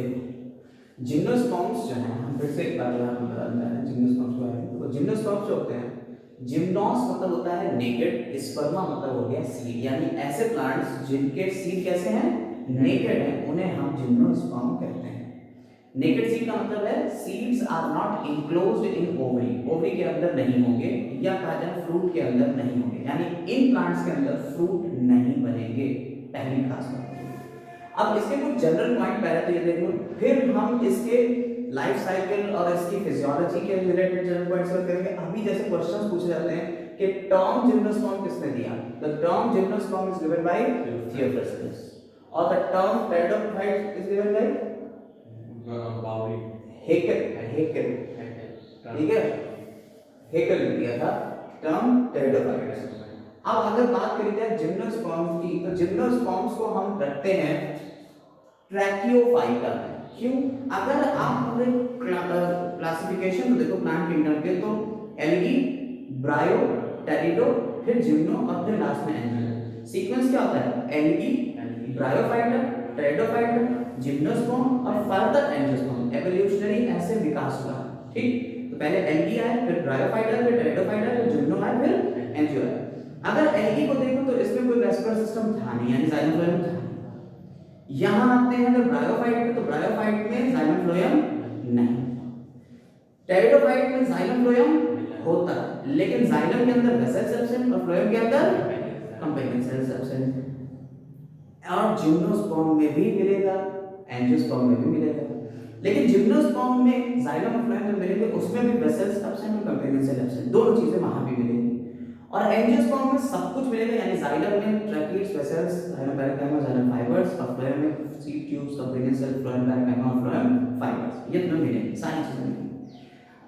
देखो जिम्नोस्पर्म्स जो है, हम फिर से एक बार यहाँ पे बताना चाह रहे हैं जिम्नोस्पर्म्स के बारे में। तो जिम्नोस्पर्म्स जो होते हैं, जिम्नोस मतलब होता है नेकेड, स्पर्मा मतलब हो गया सीड, यानी ऐसे प्लांट्स जिनके सीड कैसे हैं, नेकेड हैं, उन्हें हम जिम्नोस्पर्म कहते हैं। नेकेड सीड का मतलब है seeds are not enclosed in ovary, ovary के अंदर नहीं होंगे, या कहा जाए फ्रूट के अंदर नहीं होंगे, यानी इन प्लांट्स के अंदर फ्रूट नहीं बनेंगे, पहली खास बात। अब इसके कुछ जनरल पॉइंट पहले तो ये देख लो, फिर हम इसके लाइफ साइकिल और इसकी फिजियोलॉजी के रिलेटेड जनरल पॉइंट्स पर करेंगे। अभी जैसे क्वेश्चंस पूछे जाते हैं कि टर्म जिम्नोस्पर्म किसने दिया, the term gymnosperm is given by Theophrastus, और the term pteridophyte is given by Haeckel, ठीक है, हेकेल ने दिया था टर्म टेरिडोफाइट। अब अगर बात करी जाए जिम्नोस्पर्म्स की, तो जिम्नोस्पर्म्स को हम रखते हैं ट्रैकियोफाइटा में। क्यों? अगर आप पूरे क्लासिफिकेशन को देखो प्लांट किंगडम के, तो एल्गी, ब्रायो, टेरिडो, फिर जिम्नो और फिर लास्ट में एंजियो। सीक्वेंस क्या होता है? एल्गी, ब्रायोफाइटा, टेरिडोफाइटा, जिम्नोस्पर्म और फर्दर एंजियोस्पर्म, एवोल्यूशनरी ऐसे विकास हुआ, ठीक। तो पहले एल्गी आया, फिर ब्रायोफाइटा, फिर टेरिडोफाइटा, फिर जिम्नो आया, फिर एंजियो आया। अगर एल्गी को देखो तो इसमें कोई वेस्कुलर सिस्टम था नहीं, यानी जाइलम फ्लोएम था। यहां आते हैं अगर ब्रायोफाइट में, तो ब्रायोफाइट में जाइलम फ्लोएम नहीं, टेरिडोफाइट में जाइलम फ्लोएम होता है, लेकिन जाइलम के अंदर वेसल्स एब्सेंट और फ्लोएम के अंदर कंपेनियन सेल्स एब्सेंट। और जिम्नोस्पर्म में भी मिलेगा, एंजियोस्पर्म में भी मिलेगा, लेकिन जिम्नोस्पर्म में जाइलम और फ्लोएम जो मिलेंगे उसमें भी वेसल्स एब्सेंट और कंपेनियन सेल एब्सेंट, दोनों चीजें वहां भी मिलेंगी। और एंजियोस्पर्म में सब कुछ मिलेगा, यानी जाइलम में tracheids, vessels, xylem parenchyma, xylem fibres, और फ्लोएम में seed tubes, companion cell, phloem parenchyma और फ्लोएम फाइबर्स, ये तुम्हें मिलेंगे, सारी चीजें मिलेंगी।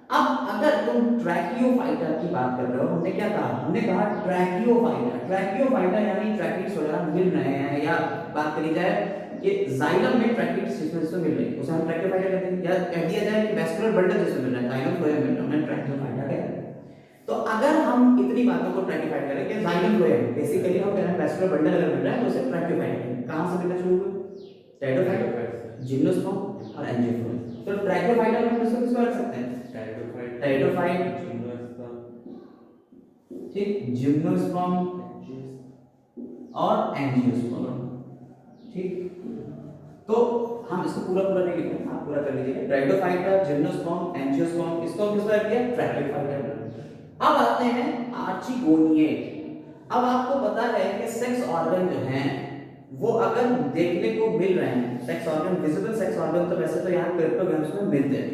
अब अगर तुम ट्रैकियोफाइटा की बात कर रहे हो, हमने क्या कहा? हमने कहा ट्रैकियोफाइटा, ट्रैकियोफाइटा यानी ट्रैकिड्स वगैरह मिल रहे हैं, या बात करी जाए कि जाइलम में ट्रैकिड्स जिसमें मिल रही है उसे हम ट्रैकियोफाइटा कहते हैं, या कह दिया जाए कि वेस्कुलर बंडल जिसमें मिल रहा है, जाइलम फ्लोएम में, हमने ट्रैकियोफाइटा कहते हैं। तो अगर हम इतनी बातों को ट्रैकिफाइड करें कि जाइलम फ्लोएम बेसिकली हम कह रहे हैं वेस्कुलर बंडल अगर मिल रहा है तो उसे ट्रैकिफाइड करें। कहां से मिलना शुरू हुआ? टेरिडोफाइट, जिम्नोस्पर्म और एंजियोस्पर्म। तो ट्रैकिफाइड हम किसको रख सकते हैं? टेरिडोफाइट, ठीक, जिम्नोस्पर्म और एंजियोस्पर्म, ठीक। तो हम इसको पूरा पूरा नहीं लिखेंगे, आप पूरा कर लीजिए। टेरिडोफाइटा, जिम्नोस्पर्म, एंजियोस्पर्म, इसको किसका रख दिया? ट्रैकिफाइड। अब आते हैं आर्चिगोनिएट। अब आपको पता है कि सेक्स ऑर्गन जो हैं वो अगर देखने को मिल रहे हैं, sex organ, visible sex organ तो वैसे तो यहाँ क्रिप्टोगैम्स में मिलते हैं,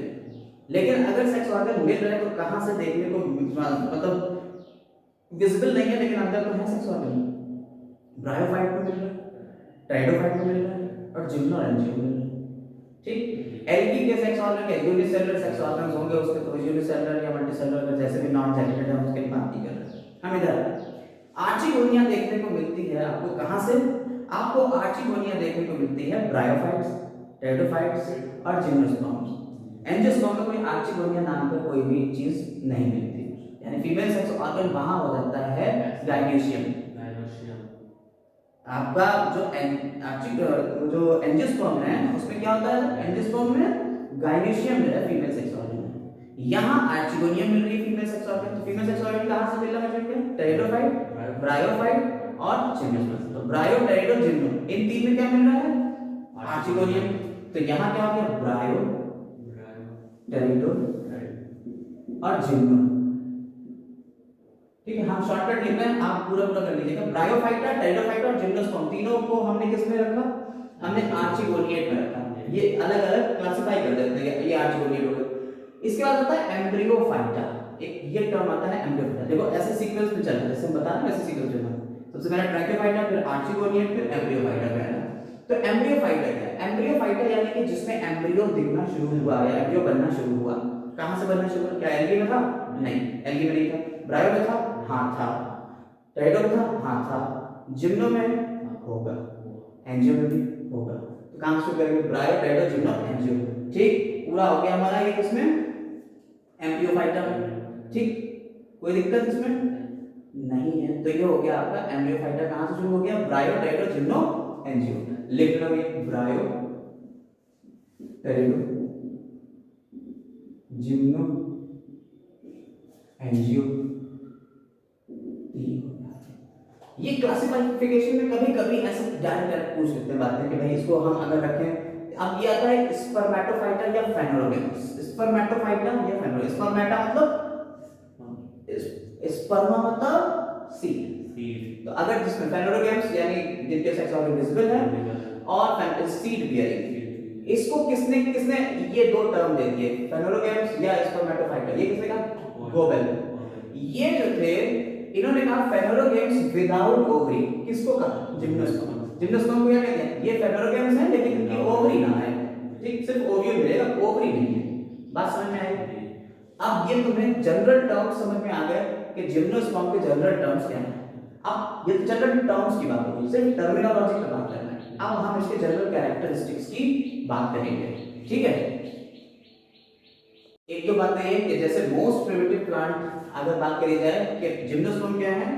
लेकिन अगर सेक्स ऑर्गन मिल रहे हैं तो कहां से देखने को, मतलब विजिबल नहीं है लेकिन अंदर तो है सेक्स ऑर्गन। ब्रायोफाइट में मिल रहा है, टेरिडोफाइट में मिल रहा है और जिम्नो और एंजियो में मिल रहा है, ठीक। एल्गी के सेक्स ऑर्गन के यूनिसेलुलर सेक्स ऑर्गन्स होंगे, उसके तो यूनिसेलुलर या मल्टीसेलुलर जैसे भी नॉन जेनेटेड है उसके बात नहीं कर रहे हम इधर। आर्चिगोनिया देखने को मिलती है आपको कहां से? आपको आर्चिगोनिया देखने को मिलती है ब्रायोफाइट्स, टेरिडोफाइट्स और जिम्नोस्पर्म्स। एंजियोस्पर्म में कोई आर्चिगोनिया नाम का कोई भी चीज नहीं मिलती, यानी फीमेल सेक्स ऑर्गन वहां हो जाता है गाइनेशियम। आपका जो एंजियोस्पर्म है उसमें क्या होता है? एंजियोस्पर्म में गाइनेशियम है फीमेल सेक्स ऑर्गन, यहाँ आर्चिगोनिया मिल रही है फीमेल सेक्स ऑर्गन। तो फीमेल सेक्स ऑर्गन कहां से मिल रहा है? टेरिडोफाइट, ब्रायोफाइट और जिम्नोस्पर्म। तो ब्रायो, टेरिडो, जिम्नो, इन तीन में क्या मिल रहा है? आर्चिगोनियम। तो यहाँ क्या हो गया? ब्रायो, टेरिडो और जिम्नो, ठीक है। हम शॉर्टकट लिख रहे हैं, आप पूरा पूरा कर लीजिएगा। ब्रायोफाइटा, टेरिडोफाइटा और जिम्नोस्पर्म तीनों को हमने किस में रखा? हमने आर्चिगोनिएट में रखा। ये अलग अलग क्लासिफाई कर देते हैं, ये आर्चिगोनिएट हो गया। इसके बाद आता है एम्ब्रियोफाइटा, एक ये टर्म आता है एम्ब्रियोफाइटा। देखो ऐसे सीक्वेंस में चल रहा है, जैसे हम बता रहे हैं वैसे सीक्वेंस चल रहा है। सबसे पहले ट्रैकियोफाइटा, फिर आर्चिगोनिएट, फिर एम्ब्रियोफाइटा पहला। तो एम्ब्रियोफाइटा क्या है? एम्ब्रियोफाइटा यानी कि जिसमें एम्ब्रियो दिखना शुरू हुआ या एम्ब्रियो बनना शुरू हुआ। कहां से बनना शुरू हुआ? क्या एल्गी में था? नहीं, एल्गी में नहीं था। ब्रायो में था? हाँ था। टेरिडो में था? हाँ था। जिम्नो में होगा, एंजियो में भी होगा। तो कहां शुरू करेंगे? ब्रायो, टेरिडो, जिम्नो, एंजियो, ठीक। पूरा हो गया हमारा ये किसमें? एम्ब्रियोफाइटा में, ठीक। कोई दिक्कत इसमें नहीं है। तो ये हो गया आपका एम्ब्रियोफाइटा। कहां से शुरू हो गया? ब्रायो, टेरिडो, जिम्नो, एंजियो। लिख लो ये ब्रायो, टेरिडो, जिम्नो, एंजियो। ये क्लासिफिकेशन में कभी कभी ऐसा डायरेक्ट पूछ लेते हैं बातें कि भाई इसको हम अगर रखें, अब ये आता है स्पर्मेटोफाइटा या फेनोलोगेमस। स्पर्मेटोफाइटा या फेनोलोगेमस, स्पर्मेटा मतलब स्पर्मा मतलब सीड, तो अगर जिसमें फेनोलोगेमस यानी जिनके सेक्स ऑर्गन विजिबल है और सीड बियरिंग, इसको किसने किसने ये दो टर्म दे दिए, फेनोलोगेमस या स्पर्मेटोफाइटा, ये किसने कहा, गोबेल। ये जो थे इन्होंने कहा फेनोलोगेम्स विदाउट ओवरी, किसको कहा, जिम्नोस्पर्म। जिम्नोस्पर्म को क्या कहते हैं, ये फेनोलोगेम्स हैं लेकिन इनकी ओवरी ना है, ठीक, सिर्फ ओव्यूल मिलेगा, ओवरी नहीं है। बात समझ में आई? अब ये तुम्हें जनरल टर्म्स समझ में आ गए कि जिम्नोस्पर्म के जनरल टर्म्स क्या हैं। अब ये जनरल टर्म्स की बात होगी, सिर्फ टर्मिनोलॉजी पे बात करना है। अब हम इसके जनरल कैरेक्टरिस्टिक्स की बात करेंगे, ठीक है। एक तो बात है कि जैसे मोस्ट प्रिमिटिव प्लांट अगर बात करी जाए कि जिम्नोस्पर्म क्या है,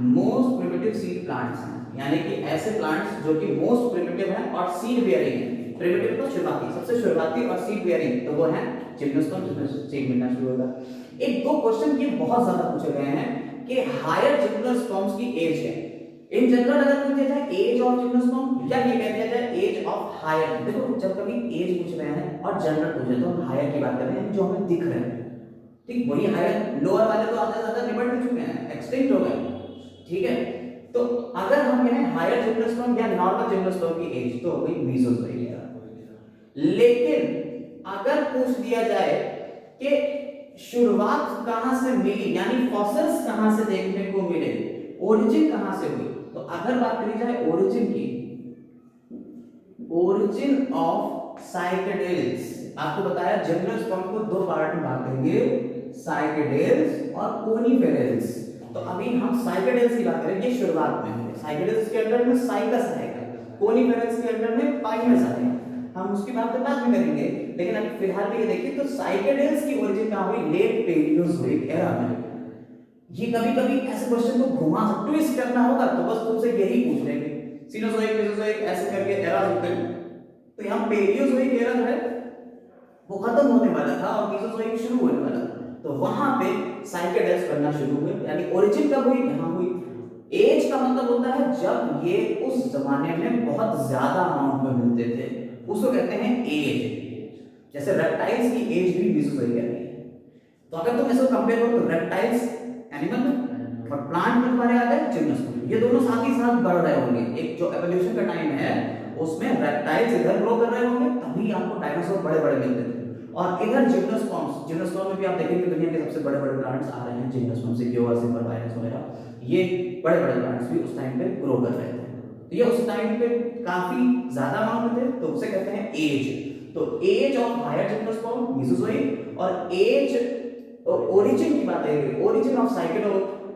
मोस्ट प्रिमिटिव सीड प्लांट्स हैं, यानी कि ऐसे प्लांट्स जो कि मोस्ट प्रिमिटिव हैं और सीड बियरिंग है। प्रिमिटिव तो शुरुआती, सबसे शुरुआती, और सीड बियरिंग तो वो है जिम्नोस्पर्म, जिसमें सीड मिलना शुरू होगा। एक दो क्वेश्चन ये बहुत ज्यादा पूछे गए हैं कि हायर जिम्नोस्पर्म्स की एज है। इन जनरल अगर पूछा जाए एज ऑफ जिम्नोस्पर्म या ये कह दिया जाए एज ऑफ हायर, देखो जब कभी एज पूछ रहे हैं और जनरल पूछे तो हम हायर की बात कर रहे हैं जो हमें दिख रहे हैं, ठीक, वही हायर, लोअर वाले तो आधे ज्यादा निबट भी चुके हैं, एक्सटिंक्ट हो गए, ठीक है। तो अगर हम कहें हायर जिम्नोस्पर्म या नॉर्मल जिम्नोस्पर्म की एज तो हो गई मीसोजोइक। लेकिन अगर पूछ दिया जाए कि शुरुआत कहां से मिली, यानी फॉसिल्स कहां से देखने को मिले, ओरिजिन कहां से हुई, तो अगर बात करी जाए ओरिजिन की, ओरिजिन ऑफ साइकेडेल्स, आपको बताया जिम्नोस्पर्म को दो पार्ट में बांट देंगे, साइकेडेल्स और कोनिफेरल्स। तो अभी हम साइकेडेल्स की बात करेंगे, शुरुआत में साइकेडेल्स के अंदर में साइकस आएगा, कोनिफेरल्स के अंदर में पाइनस आएगा, हम उसकी बात तो बाद में करेंगे। लेकिन अभी फिलहाल में ये देखिए तो साइकेडेल्स की ओरिजिन कहां हुई, लेट पेलियोजोइक एरा में। ये कभी कभी ऐसे क्वेश्चन को घुमा सकते, ट्विस्ट करना होगा तो बस तुमसे यही पूछ लेंगे, सीनोजोइक मेसोजोइक ऐसे करके एरा होते हैं। तो यहां पेलियोजोइक एरा जो है वो खत्म होने वाला था और मेसोजोइक शुरू होने वाला था, तो वहां पे साइकेडेल्स बनना शुरू हुए। यानी ओरिजिन कब हुई, यहां हुई। एज का मतलब होता है जब ये उस जमाने में बहुत ज्यादा अमाउंट में मिलते थे, उसको कहते हैं एज। जैसे रेप्टाइल्स की एज भी मेसोजोइक है। तो अगर तुम इसको कंपेयर करो तो रेप्टाइल्स एनिमल में और प्लांट में तुम्हारे आ गए जिम्नोस्पर्म, ये दोनों साथ ही साथ बढ़ रहे होंगे। एक जो एवोल्यूशन का टाइम है उसमें रेप्टाइल्स इधर ग्रो कर रहे होंगे, तभी आपको डायनासोर बड़े बड़े मिलते थे, और इधर जिम्नोस्पर्म्स, जिम्नोस्पर्म में भी आप देखेंगे दुनिया के सबसे बड़े बड़े प्लांट्स आ रहे हैं जिम्नोस्पर्म से, सिम्बरवाइरस वगैरह, ये बड़े बड़े प्लांट्स भी उस टाइम पे ग्रो कर रहे थे। तो ये उस टाइम पे काफी ज्यादा अमाउंट में थे, तो उसे कहते हैं एज। तो age of higher gymnosperm Mesozoic, और एज ओरिजिन की बात है, ओरिजिन ऑफ साइकेडो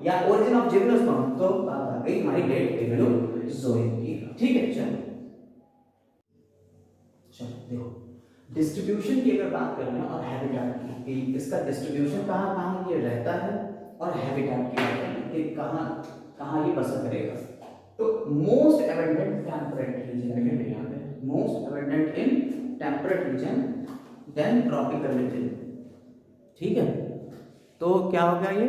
या ओरिजिन ऑफ जिम्नोस्पर्म, तो बात आ गई हमारी लेट पेलियोजोइक की, ठीक है। चलो देखो डिस्ट्रीब्यूशन की अगर बात करें और हैबिटेट की, इसका डिस्ट्रीब्यूशन कहाँ कहाँ ये रहता है, और हैबिटेट की बात करें कि कहाँ कहाँ ये बसर करेगा। तो most abundant temperate region, most abundant in temperate region, then tropical region, ठीक है। तो क्या होगा, ये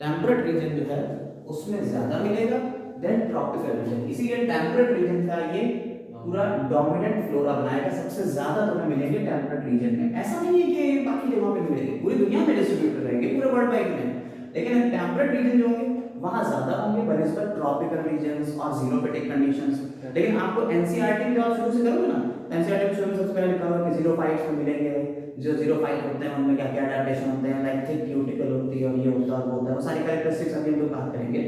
टेम्परेट रीजन जो है उसमें ज्यादा मिलेगा, देन ट्रॉपिकल रीजन। इसीलिए टेम्परेट रीजन का ये पूरा डोमिनेंट फ्लोरा बनाएगा, सबसे ज्यादा तुम्हें मिलेंगे टेम्परेट रीजन में। ऐसा नहीं है कि बाकी जगहों पे मिलेंगे, पूरी दुनिया में डिस्ट्रीब्यूटेड रहेंगे, पूरे वर्ल्ड वाइड में, लेकिन टेम्परेट रीजन जो होंगे वहां ज्यादा होंगे बनस्पत ट्रॉपिकल रीजन्स और ज़ीरोफिटिक कंडीशंस। लेकिन आपको एनसीईआरटी में जब शुरू से करोगे ना, एनसीईआरटी में शुरू में सबसे पहले लिखा होगा कि ज़ीरोफाइट्स में मिलेंगे, जो ज़ीरोफाइट होते हैं उनमें क्या क्या अडैप्टेशन होते हैं, लाइक थिक क्यूटिकल होती है और ये होता है वो होता है, वो सारी कैरेक्टरिस्टिक्स अभी हम लोग बात करेंगे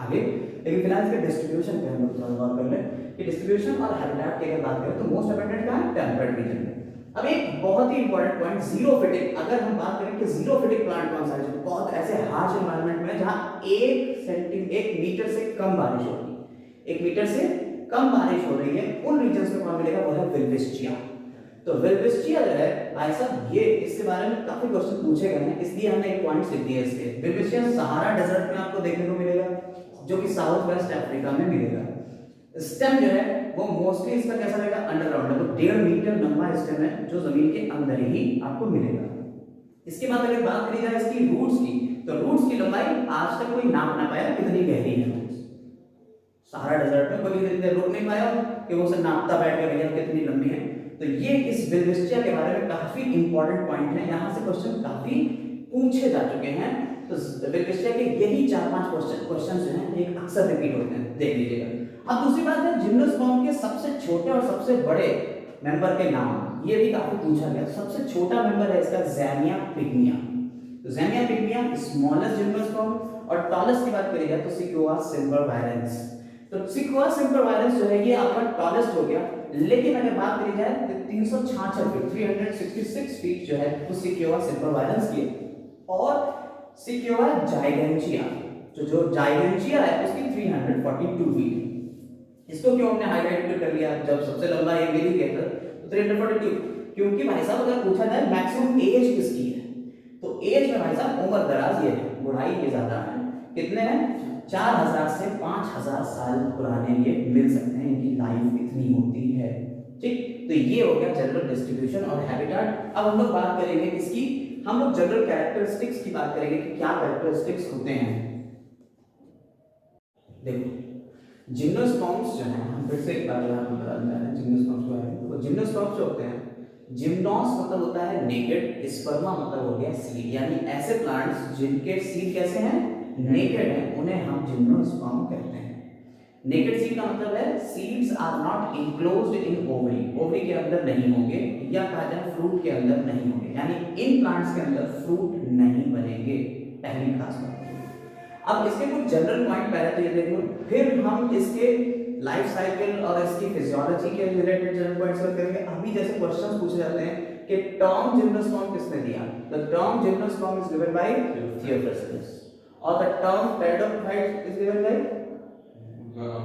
आगे। लेकिन फिलहाल इसके डिस्ट्रीब्यूशन पे हम लोग थोड़ा गौर कर लें कि डिस्ट्रीब्यूशन और हैबिटेट की अगर बात करें तो मोस्ट अबंडेंट कहां है, टेम्परेट रीजन में। अब एक बहुत ही इंपॉर्टेंट पॉइंट ज़ीरोफिटिक, अगर हम बात करें कि ज़ीरोफिटिक प्लांट कौन सा है, जो बहुत ऐसे हार्श एनवायरनमेंट में जहां 1 मीटर से कम बारिश होती है, 1 मीटर से कम बारिश हो रही है, उन रीजन्स में कौन मिलेगा, वो है विल्विस्टिया। तो विल्विस्टिया जो है भाई साहब, ये इसके बारे में काफी क्वेश्चन पूछे गए हैं, इसलिए हमने एक पॉइंट लिख दिया इसके। विल्विस्टिया सहारा डेजर्ट में आपको देखने को मिलेगा, जो कि साउथ वेस्ट अफ्रीका में मिलेगा। स्टेम जो है वो मोस्टली इसका कैसा रहेगा, अंडरग्राउंड है, वो 1.5 मीटर लंबा स्टेम है जो जमीन के अंदर ही आपको मिलेगा। इसके बाद अगर बात करी जाए इसकी रूट्स की, तो रूट्स की लंबाई आज तक कोई नाप ना पाया कितनी गहरी है। सहारा डेजर्ट में कोई इतने रोक नहीं पाया कि वो उसे नापता बैठ गया भैया कितनी लंबी है। तो ये इस विल्विस्टिया के बारे में काफी इंपॉर्टेंट पॉइंट है, यहाँ से क्वेश्चन काफी पूछे जा चुके हैं। तो विल्विस्टिया के यही 4-5 क्वेश्चन जो हैं एक अक्सर रिपीट होते हैं, देख लीजिएगा। अब दूसरी बात है जिम्नोस्पर्म के सबसे छोटे और सबसे बड़े मेंबर के नाम, ये भी काफी पूछा गया। सबसे छोटा मेंबर है इसका ज़ैमिया पिग्मिया। तो ज़ैमिया पिग्मिया स्मॉलेस्ट जिम्नोस्पर्म, और टॉलेस्ट की बात करी जाए तो सिक्योआ सिम्परवायरेंस। तो सिक्योआ सिम्परवायरेंस जो है ये आपका टॉलेस्ट हो गया, लेकिन अगर बात करी जाए तो 366 फीट 366 फीट जो है वो सिक्योआ सिम्परवायरेंस की है। और सिक्योआ जाइगेंटिया जो जाइगेंटिया है उसकी 342 फीट है। इसको क्यों हमने हाईलाइट कर लिया, जब सबसे लंबा ये मिल गया था तो 342, क्योंकि भाई साहब अगर पूछा जाए मैक्सिमम एज किसकी है तो एज में भाई साहब उम्र दराज ये है, बुढ़ाई ये ज्यादा है। कितने हैं, 4000 से 5000 साल पुराने ये मिल सकते हैं, इनकी लाइफ इतनी होती है। ठीक, तो ये हो गया जनरल डिस्ट्रीब्यूशन और हैबिटेट। अब हम लोग बात करेंगे किसकी, हम लोग जनरल कैरेक्टरिस्टिक्स की बात करेंगे कि क्या कैरेक्टरिस्टिक्स होते हैं। देखो जिम्नोस्पर्म्स जो हैं, हम फिर से एक बार आपको बताने जा रहे हैं जिम्नोस्पर्म्स को है। तो जिम्नोस्पर्म्स जो होते हैं, जिम्नोस मतलब होता है नेकेड, स्पर्मा मतलब हो गया सीड, यानी ऐसे प्लांट्स जिनके सीड कैसे हैं, नेकेड है, उन्हें हम जिम्नोस्पर्म कहते हैं। नेकेड सीड का मतलब है seeds are not enclosed in ovary, ovary के अंदर नहीं होंगे, या कहा जाए फ्रूट के अंदर नहीं होंगे, यानी इन प्लांट्स के अंदर फ्रूट नहीं बनेंगे, पहली खास बात। अब इसके कुछ जनरल पॉइंट पहले तो ये देखो, फिर हम इसके लाइफ साइकिल और इसकी फिजियोलॉजी के रिलेटेड जनरल पॉइंट्स पर करेंगे। अभी जैसे क्वेश्चंस पूछे जाते हैं कि टर्म जिम्नोस्पर्म किसने दिया, the term gymnosperm is given by Theophrastus, और the term pteridophyte is given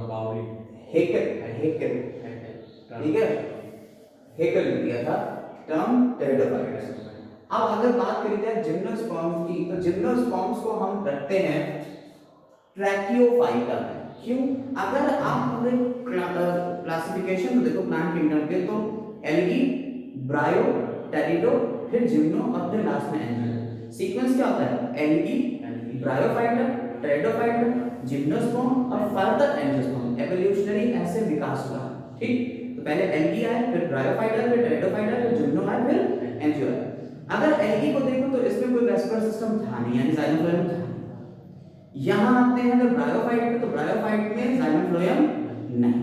by Haeckel, ठीक है, हेकेल ने दिया था टर्म टेरिडोफाइट। अब अगर बात करी जाए जिम्नोस्पर्म्स की, तो जिम्नोस्पर्म्स को हम रखते हैं ट्रैकियोफाइटा में। क्यों, अगर आप पूरे क्लासिफिकेशन को देखो प्लांट किंगडम के, तो एल्गी, ब्रायो, टेरिडो, फिर जिम्नो और फिर लास्ट में एंजियो। सीक्वेंस क्या होता है, एल्गी, ब्रायोफाइटा, टेरिडोफाइटा, जिम्नोस्पर्म और फर्दर एंजियोस्पर्म, एवोल्यूशनरी ऐसे विकास हुआ। ठीक, तो पहले एल्गी आए, फिर ब्रायोफाइटा, फिर टेरिडोफाइटा, फिर जिम्नो आए, फिर एंजियो आए। अगर एल्गी को देखो तो इसमें कोई वेस्कुलर सिस्टम था नहीं, यानी जाइलम फ्लोएम था। यहां आते हैं अगर ब्रायोफाइट में, तो ब्रायोफाइट में जाइलम फ्लोएम नहीं,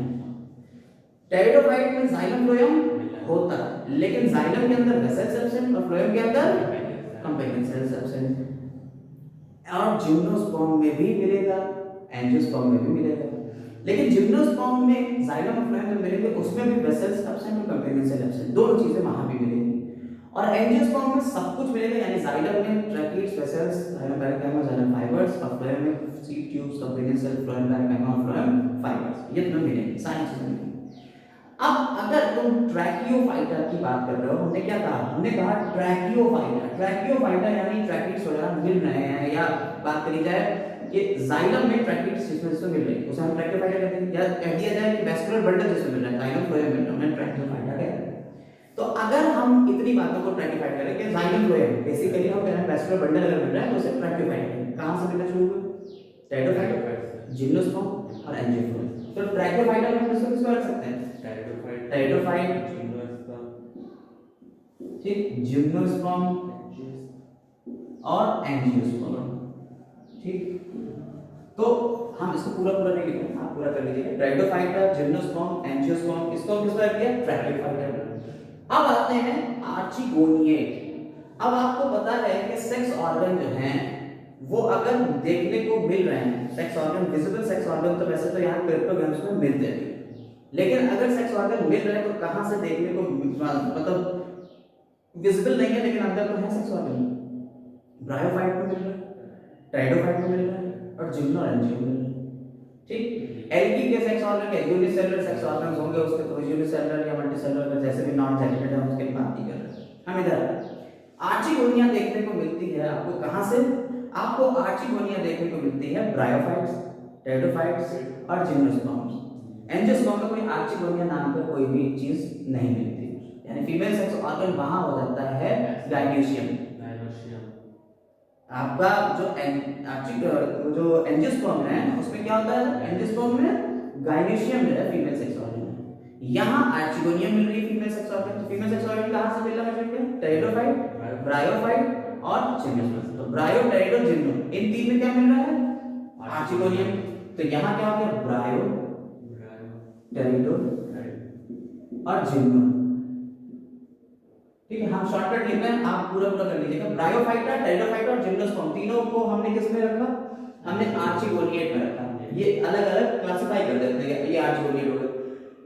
टेरिडोफाइट में जाइलम फ्लोएम होता है, लेकिन जाइलम के अंदर वेसल एब्सेंट और फ्लोएम के अंदर कंपेनियन सेल्स एब्सेंट। और जिम्नोस्पर्म में भी मिलेगा, एंजियोस्पर्म में भी मिलेगा, लेकिन जिम्नोस्पर्म में जाइलम और फ्लोएम में मिलेंगे, उसमें भी वेसल्स एब्सेंट और कंपेनियन सेल एब्सेंट, दोनों चीजें वहां भी मिलेंगी। और एंजियोस्पर्म में सब कुछ मिलेगा, यानी जाइलम में tracheids, vessels, xylem parenchyma, xylem fibres, और फ्लोएम में seed tubes, companion cell, phloem parenchyma और फ्लोएम फाइबर्स, ये तुम्हें मिलेंगे, सारी चीजें मिलेंगी। अब अगर तुम ट्रैकियोफाइटा की बात कर रहे हो, हमने क्या कहा, हमने कहा ट्रैकियोफाइटा, ट्रैकियोफाइटा यानी ट्रैकिड्स वगैरह मिल रहे हैं, या बात करी जाए कि जाइलम में ट्रैकिड्स जिसमें मिल रहे हैं उसे हम ट्रैकियोफाइटा कहते हैं, या कह दिया जाए कि वेस्कुलर बंडल जिसमें मिल रहा है, जाइलम फ्लोएम मिल रहा है, उन्हें ट्रैकियोफाइटा कहते हैं। तो अगर हम इतनी बातों को ट्रैकिफाइड करें कि जाइलम फ्लोएम बेसिकली हम कह रहे हैं वेस्कुलर बंडल अगर मिल रहा है तो उसे ट्रैकिफाइड करें। कहां से मिलना शुरू हुआ, टेरिडोफाइट, जिम्नोस्पर्म और एंजियोस्पर्म। तो ट्रैकियोफाइटा में हम इसको रख सकते हैं टेरिडोफाइट, ठीक, जिम्नोस्पर्म और एंजियोस्पर्म। ठीक, तो हम इसको पूरा नहीं लिखेंगे, आप पूरा कर लीजिए, टेरिडोफाइटा, जिम्नोस्पर्म, एंजियोस्पर्म, इसको किस तरह किया, ट्रैकियोफाइटा। अब आते हैं आर्चिगोनिएट। अब आपको पता है कि सेक्स ऑर्गन जो हैं वो अगर देखने को मिल रहे हैं, sex organ, visible sex organ तो वैसे तो यहाँ क्रिप्टोगैम्स में मिलते हैं, लेकिन अगर सेक्स ऑर्गन मिल रहे हैं तो कहां से देखने को, मतलब विजिबल नहीं है लेकिन अंदर तो है सेक्स ऑर्गन, ब्रायोफाइट में मिल रहा है, टेरिडोफाइट में मिल रहा है और जिम्नो और एंजियो में मिल रहा है। ठीक, एल्गी के सेक्स ऑर्गन के यूनिसेलुलर सेक्स ऑर्गन्स होंगे, उसके तो यूनिसेलुलर या मल्टीसेलुलर जैसे भी नॉन जेनेटेड है उसके बात नहीं कर रहे हम। इधर आर्चिगोनिया देखने को मिलती है आपको, कहां से, आपको आर्चिगोनिया देखने को मिलती है ब्रायोफाइट्स, टेरिडोफाइट्स और जिम्नोस्पर्म्स। एंजियोस्पर्म में कोई आर्चिगोनिया नाम का कोई भी चीज नहीं मिलती, यानी फीमेल सेक्स ऑर्गन वहां हो जाता है गायनेशियम। आपका जो एंजियोस्पर्म है उसमें क्या होता है, एंजियोस्पर्म में गायनेशियम जो है फीमेल सेक्स ऑर्गन है, यहाँ आर्चिगोनियम मिल रही है फीमेल सेक्स ऑर्गन। तो फीमेल सेक्स ऑर्गन कहां से मिल रहा है, टेरिडोफाइट, ब्रायोफाइट और जिम्नोस्पर्म। तो ब्रायो, टेरिडो, जिम्नो, इन तीन में क्या मिल रहा है, आर्चिगोनियम। तो यहाँ क्या हो गया, ब्रायो, टेरिडो और जिम्नो। ठीक है, हम शॉर्टकट लिख रहे हैं, आप पूरा कर लीजिएगा। ब्रायोफाइटा, टेरिडोफाइटा और जिम्नोस्पर्म तीनों को हमने किस में रखा, हमने आर्चिगोनिएट में रखा। ये अलग अलग क्लासिफाई कर देते हैं, ये आर्चिगोनिएट हो गया।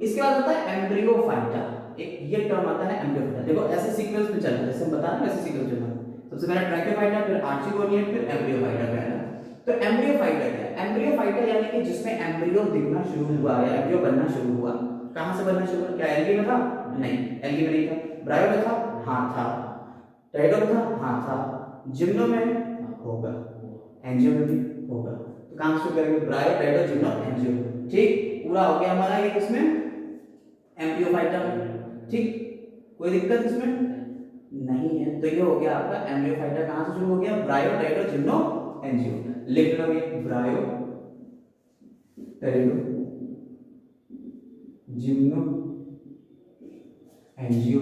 इसके बाद आता है एम्ब्रियोफाइटा, एक ये टर्म आता है एम्ब्रियोफाइटा। देखो ऐसे सीक्वेंस में चल रहा है, जैसे हम बता रहे हैं वैसे सीक्वेंस चल रहा है। सबसे पहले ट्रैकोफाइटा, फिर आर्चिगोनिएट, फिर एम्ब्रियोफाइटा पहला। तो एम्ब्रियोफाइटा क्या है, एम्ब्रियोफाइटा यानी कि जिसमें एम्ब्रियो दिखना शुरू हुआ या एम्ब्रियो बनना शुरू हुआ। कहां से बनना शुरू हुआ, क्या एल्गी में था, नहीं एल्गी में नहीं था। ब्रायो में था, हाँ था। टेरिडो में था, हाँ था। जिम्नो में होगा, एंजियो में भी होगा। तो कहां शुरू करेंगे, ब्रायो, टेरिडो, जिम्नो, एंजियो। ठीक, पूरा हो गया हमारा ये किसमें, एम्ब्रियोफाइटा में। ठीक, कोई दिक्कत इसमें नहीं है। तो ये हो गया आपका एम्ब्रियोफाइटा, कहां से शुरू हो गया, ब्रायो, टेरिडो, जिम्नो, एंजियो। लिख लो ये, ब्रायो, टेरिडो, जिम्नो, एंजियो।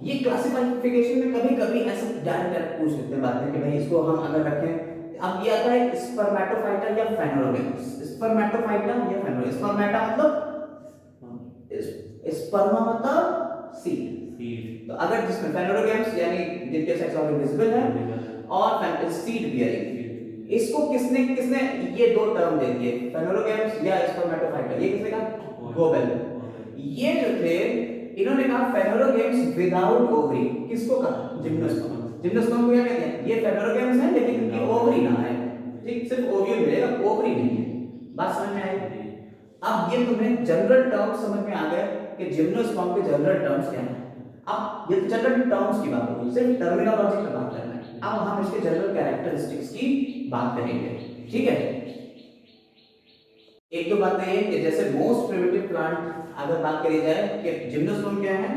ये क्लासिफिकेशन में कभी कभी ऐसे डायरेक्ट पूछ लेते हैं बातें कि भाई इसको हम अगर रखें, अब ये आता है स्पर्मेटोफाइटा या फेनोरोगैम्स। स्पर्मेटोफाइटा या फेनोरोगैम्स, स्पर्मेटा मतलब स्पर्मा मतलब सीड। तो अगर जिसमें फेनोरोगैम्स यानी जिनके सेक्स ऑर्गन विजिबल है और सीड बियरिंग, इसको किसने किसने ये दो टर्म दे दिए, फेनोरोगैम्स या स्पर्मेटोफाइटा, ये किसने कहा, गोबेल। ये जो थे इन्होंने कहा फेनोरोगैम्स विदाउट ओवरी, किसको कहा, जिम्नोस्पर्म। जिम्नोस्पर्म को क्या कहते हैं, ये फेनोरोगैम्स हैं लेकिन इनकी ओवरी ना है। ठीक, सिर्फ ओव्यूल मिलेगा, ओवरी नहीं है। बात समझ में आई। अब ये तुम्हें जनरल टर्म्स समझ में आ गए कि जिम्नोस्पर्म के जनरल टर्म्स क्या हैं। अब ये जनरल टर्म्स की बात होगी, सिर्फ टर्मिनोलॉजी पर बात करना है। अब हम इसके जनरल कैरेक्टरिस्टिक्स की बात करेंगे। ठीक है, एक तो बात है कि जैसे मोस्ट प्रिमिटिव प्लांट अगर बात करी जाए कि जिम्नोस्पर्म क्या है,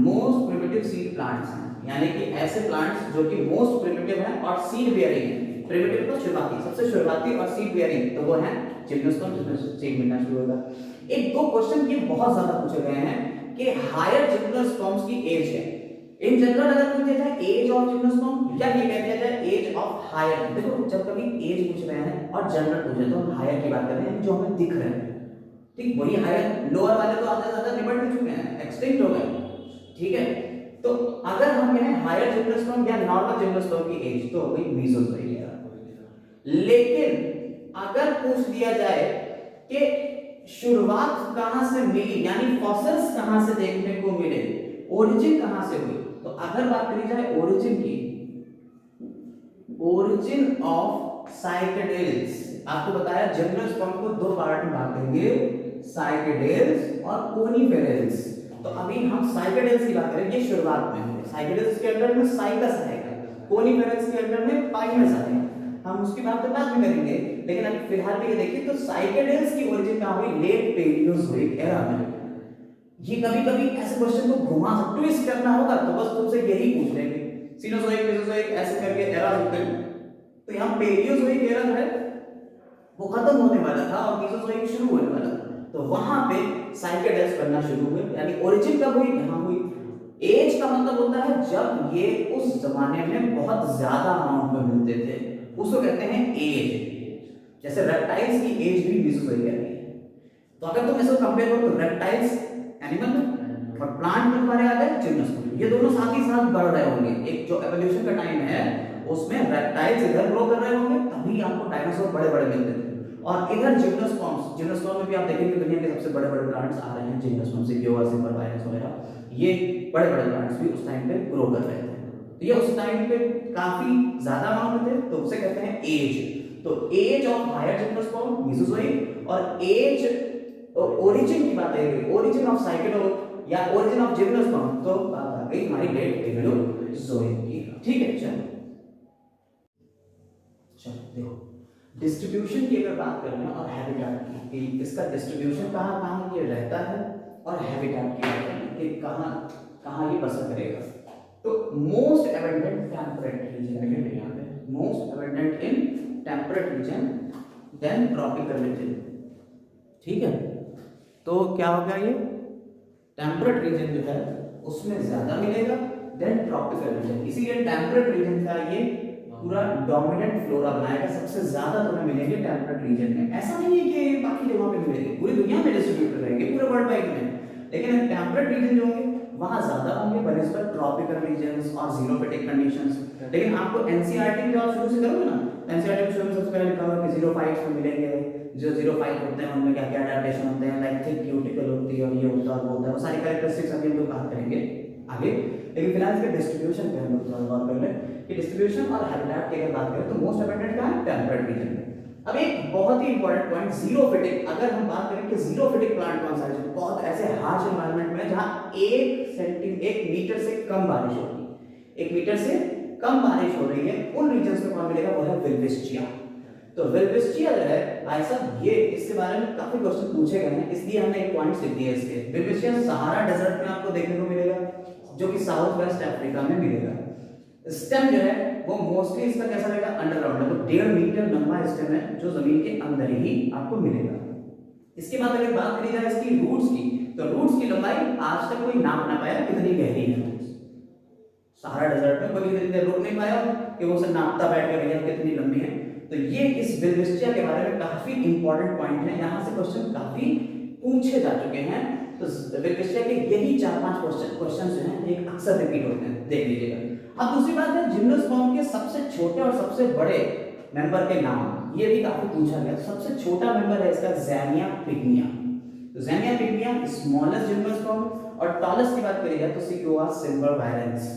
मोस्ट प्रिमिटिव सीड प्लांट्स हैं, यानी कि ऐसे प्लांट्स जो कि मोस्ट प्रिमिटिव हैं और सीड बियरिंग है। प्रिमिटिव तो शुरुआती, सबसे शुरुआती, और सीड बियरिंग तो वो है जिम्नोस्पर्म, जिसमें सीड मिलना शुरू होगा। एक दो क्वेश्चन ये बहुत ज्यादा पूछे गए हैं कि हायर जिम्नोस्पर्म्स की एज है। इन जनरल अगर पूछ दिया जाए एज ऑफ जिम्नोस्पर्म या ये कह दिया जाए एज ऑफ हायर, देखो जब कभी एज पूछ रहे हैं और जनरल पूछ रहे तो हम हायर की बात कर रहे हैं जो हमें दिख रहे हैं। ठीक, वही हायर, लोअर वाले तो आधे ज्यादा निबट भी चुके हैं, एक्सटिंक्ट हो गए। ठीक है, तो अगर हम कहें हायर जिम्नोस्पर्म या नॉर्मल जिम्नोस्पर्म की एज तो वही मेसोजोइक है। लेकिन अगर पूछ दिया जाए कि शुरुआत कहां से मिली, यानी फॉसिल्स कहां से देखने को मिले, ओरिजिन कहां से हुई, तो अगर बात करी जाए ओरिजिन की, ओरिजिन ऑफ साइकेडेल्स, आपको बताया जिम्नोस्पर्म को दो पार्ट में भाग करेंगे, साइकेडेल्स और कोनिफेरल्स। तो अभी हम साइकेडेल्स की बात करेंगे, शुरुआत में साइकेडेल्स के अंदर में साइकस आएगा, कोनिफेरल्स के अंदर में पाइनस आएगा, हम उसकी बात तो बाद में करेंगे। लेकिन अभी फिलहाल में ये देखिए तो साइकेडेल्स की ओरिजिन कहां हुई, लेट पेलियोजोइक एरा में। ये कभी कभी ऐसे क्वेश्चन को घुमा सकते, ट्विस्ट करना होगा तो बस तुमसे यही पूछ लेंगे, सीनोजोइक, मेसोजोइक ऐसे करके एरा होते हैं। तो यहां पेलियोजोइक एरा जो है वो खत्म होने वाला था और मेसोजोइक शुरू होने वाला था, तो वहां पे साइकेडेल्स बनना शुरू हुए। यानी ओरिजिन कब हुई, यहां हुई। एज का मतलब होता है जब ये उस जमाने में बहुत ज्यादा अमाउंट में मिलते थे, उसको कहते हैं एज। जैसे रेप्टाइल्स की एज भी मेसोजोइक है। तो अगर तुम इसको कंपेयर करो तो रेप्टाइल्स एनिमल में और प्लांट में तुम्हारे आ गए जिम्नोस्पर्म, ये दोनों साथ ही साथ बढ़ रहे होंगे। एक जो एवोल्यूशन का टाइम है उसमें रेप्टाइल्स इधर ग्रो कर रहे होंगे, तभी आपको डायनासोर बड़े बड़े मिलते थे, और इधर जिम्नोस्पर्म्स, जिम्नोस्पर्म में भी आप देखेंगे दुनिया के सबसे बड़े बड़े प्लांट्स आ रहे हैं जिम्नोस्पर्म से, क्योआ से, परवायरस वगैरह, ये बड़े बड़े प्लांट्स भी उस टाइम पे ग्रो कर रहे थे। तो ये उस टाइम पे काफी ज्यादा अमाउंट में थे, तो उसे कहते हैं एज। तो age of higher gymnosperm Mesozoic, और एज ओरिजिन की बात है, ओरिजिन ऑफ साइकेडो या ओरिजिन ऑफ जिम्नोस्पर्म, तो बात आ गई हमारी लेट पेलियोजोइक की। ठीक है, चलो देखो डिस्ट्रीब्यूशन की अगर बात करें और हैबिटेट की कि इसका डिस्ट्रीब्यूशन कहाँ कहाँ ये रहता है और हैबिटेट की बात करें कि कहाँ कहाँ ये बसर करेगा, तो मोस्ट एबंडेंट टेम्परेट रीजन में यहाँ पे most abundant in temperate region then tropical region. ठीक है, तो क्या हो गया, ये टेम्परेट रीजन जो है उसमें ज्यादा मिलेगा देन ट्रॉपिकल रीजन। इसीलिए टेम्परेट रीजन का ये पूरा डोमिनेंट फ्लोरा बनाएगा, सबसे ज्यादा तुम्हें मिलेंगे टेम्परेट रीजन में। ऐसा नहीं है कि बाकी जगहों पे मिलेंगे, पूरी दुनिया में डिस्ट्रीब्यूटेड रहेंगे पूरे वर्ल्ड वाइड में, लेकिन टेम्परेट रीजन जो होंगे वहां ज्यादा होंगे बनिस्बत ट्रॉपिकल रीजन्स और ज़ीरोफिटिक कंडीशंस। लेकिन आपको एनसीईआरटी जो आप शुरू से करोगे ना, एनसीईआरटी शुरू में सबसे पहले लिखा होगा कि 0-5 में मिलेंगे, जो 0-5 होते हैं उनमें क्या क्या अडैप्टेशन होते हैं, लाइक थिक क्यूटिकल होती है और ये होता है वो होता है, वो सारी कैरेक्टरिस्टिक्स अभी हम लोग बात करेंगे आगे। लेकिन फिलहाल इसके डिस्ट्रीब्यूशन पे हम लोग थोड़ा गौर कर लें कि डिस्ट्रीब्यूशन और हैबिटेट की अगर बात करें तो मोस्ट अबंडेंट कहां है, टेम्परेट रीजन में। अब एक बहुत ही इंपॉर्टेंट पॉइंट ज़ीरोफिटिक, अगर हम बात करें कि ज़ीरोफिटिक प्लांट कौन सा है, बहुत ऐसे हार्श एनवायरनमेंट में जहां 1 मीटर से कम बारिश होगी, 1 मीटर से कम बारिश हो रही है, उन रीजन्स में कौन मिलेगा, वो है विल्विस्टिया। तो विल्विस्टिया जो है भाई साहब, ये इसके बारे में काफी क्वेश्चन पूछे गए हैं, इसलिए हमने एक पॉइंट लिख दिया इसके। विल्विस्टिया सहारा डेजर्ट में आपको देखने को मिलेगा, जो कि साउथ वेस्ट अफ्रीका में मिलेगा। स्टेम जो है वो मोस्टली इसका कैसा रहेगा, अंडरग्राउंड है, तो 1.5 मीटर लंबा स्टेम है जो जमीन के अंदर ही आपको मिलेगा। इसके बाद अगर बात करी जाए इसकी रूट्स की, तो रूट्स की लंबाई आज तक कोई नाप ना पाया कितनी गहरी है। सहारा डेजर्ट में कोई इतनी देर रोक नहीं पाया कि वो उसे नापता बैठ के भैया कितनी लंबी है। तो ये इस विल्विस्टिया के बारे में काफी इंपॉर्टेंट पॉइंट है, यहाँ से क्वेश्चन काफी पूछे जा चुके हैं। तो विल्विस्टिया के यही 4-5 क्वेश्चन जो हैं एक अक्सर रिपीट होते हैं, देख लीजिएगा। अब दूसरी बात है जिम्नोस्पर्म के सबसे छोटे और सबसे बड़े मेंबर के नाम, ये भी काफी पूछा गया। सबसे छोटा मेंबर है इसका ज़ैनिया पिग्मिया। तो ज़ैनिया पिग्मिया स्मॉलेस्ट जिम्नोस्पर्म, और टॉलेस्ट की बात करी जाए तो सिक्योआ सिम्परवायरेंस।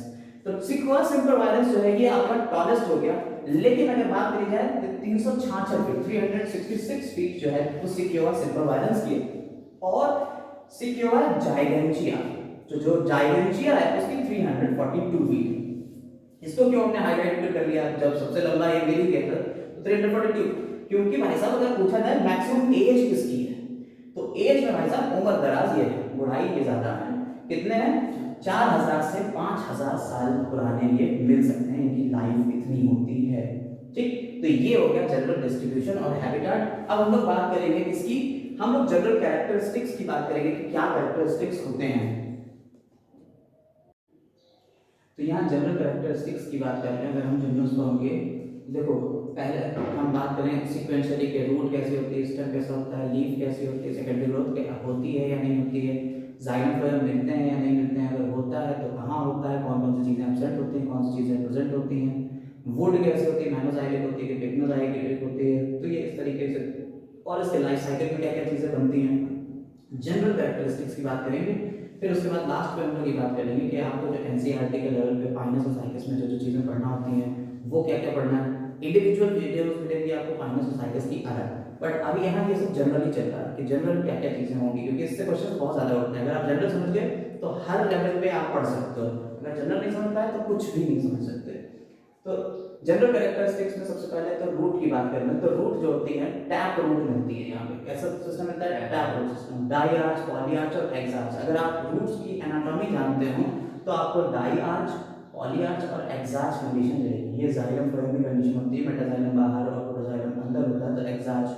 तो सिक्योआ सिम्परवायरेंस जो है ये आपका टॉलेस्ट हो गया, लेकिन अगर बात करी जाए तो 366 फीट 366 फीट जो है वो सिक्योआ सिम्परवायरेंस की है। और सिक्योआ जाइगेंचिया, जो जाइगेंचिया है उसकी 342 फीट। इसको क्यों हमने हाईलाइट कर लिया, जब सबसे लंबा ये मिल गया था तो 342, क्योंकि भाई साहब अगर पूछा जाए मैक्सिमम एज किसकी है, तो एज में भाई साहब उम्र दराज ये है, बुढ़ाई ये ज्यादा है। कितने हैं, 4000 से 5000 साल पुराने ये मिल सकते हैं, इनकी लाइफ इतनी होती है। ठीक, तो ये हो गया जनरल डिस्ट्रीब्यूशन और हैबिटेट। अब हम लोग बात करेंगे किसकी, हम लोग जनरल कैरेक्टरिस्टिक्स की बात करेंगे कि क्या कैरेक्टरिस्टिक्स होते हैं। तो यहाँ जनरल कैरेक्टरिस्टिक्स की बात करते हैं अगर हम जिम्नोस्पर्म के, देखो पहले हम बात करें सीक्वेंशियली के रूट कैसे होती है, स्टेम कैसा होता है, लीफ कैसी होती है, सेकेंडरी ग्रोथ क्या होती है या नहीं होती है, जाइलम फ्लोएम मिलते हैं या नहीं मिलते हैं, अगर होता है तो कहाँ होता है, कौन कौन सी चीज़ें एब्सेंट होती हैं, कौन सी चीज़ें प्रेजेंट होती हैं, वुड कैसे होती है, मोनोजाइलिक होती है कि पिग्मोजाइलिक होती है, तो ये इस तरीके से, और इसके लाइफ साइकिल में क्या क्या चीज़ें बनती हैं, जनरल कैरेक्टरिस्टिक्स की बात करेंगे। फिर उसके बाद लास्ट पे हम लोग ये बात करेंगे कि आपको जो एनसीईआरटी के लेवल पे फाइनेंस और साइकिस में जो जो चीज़ें पढ़ना होती हैं वो क्या क्या पढ़ना है, इंडिविजुअल डिटेल्स मिलेंगी आपको फाइनेंस और साइकिस की अलग। बट अभी यहाँ ये सब जनरली चल रहा है कि जनरल क्या क्या चीज़ें होंगी, क्योंकि इससे क्वेश्चन बहुत ज़्यादा होते हैं। अगर आप जनरल समझ गए तो हर लेवल पे आप पढ़ सकते हो, अगर जनरल नहीं समझ पाए तो कुछ भी नहीं समझ सकते। तो जनरल कैरेक्टरिस्टिक्स में सबसे पहले तो रूट की बात करें तो रूट जो होती है टैप रूट मिलती है। यहाँ पे कैसा सिस्टम मिलता है, tap root system, diarch, polyarch और एक्स आर्च। अगर आप रूट्स की एनाटॉमी जानते हो तो आपको डाई आर्च, पॉली आर्च और एक्स आर्च कंडीशन मिलेगी। ये जाइलम फ्लोएम की कंडीशन होती है, मेटाजाइलम बाहर और प्रोटोजाइलम अंदर होता है, तो एक्स आर्च,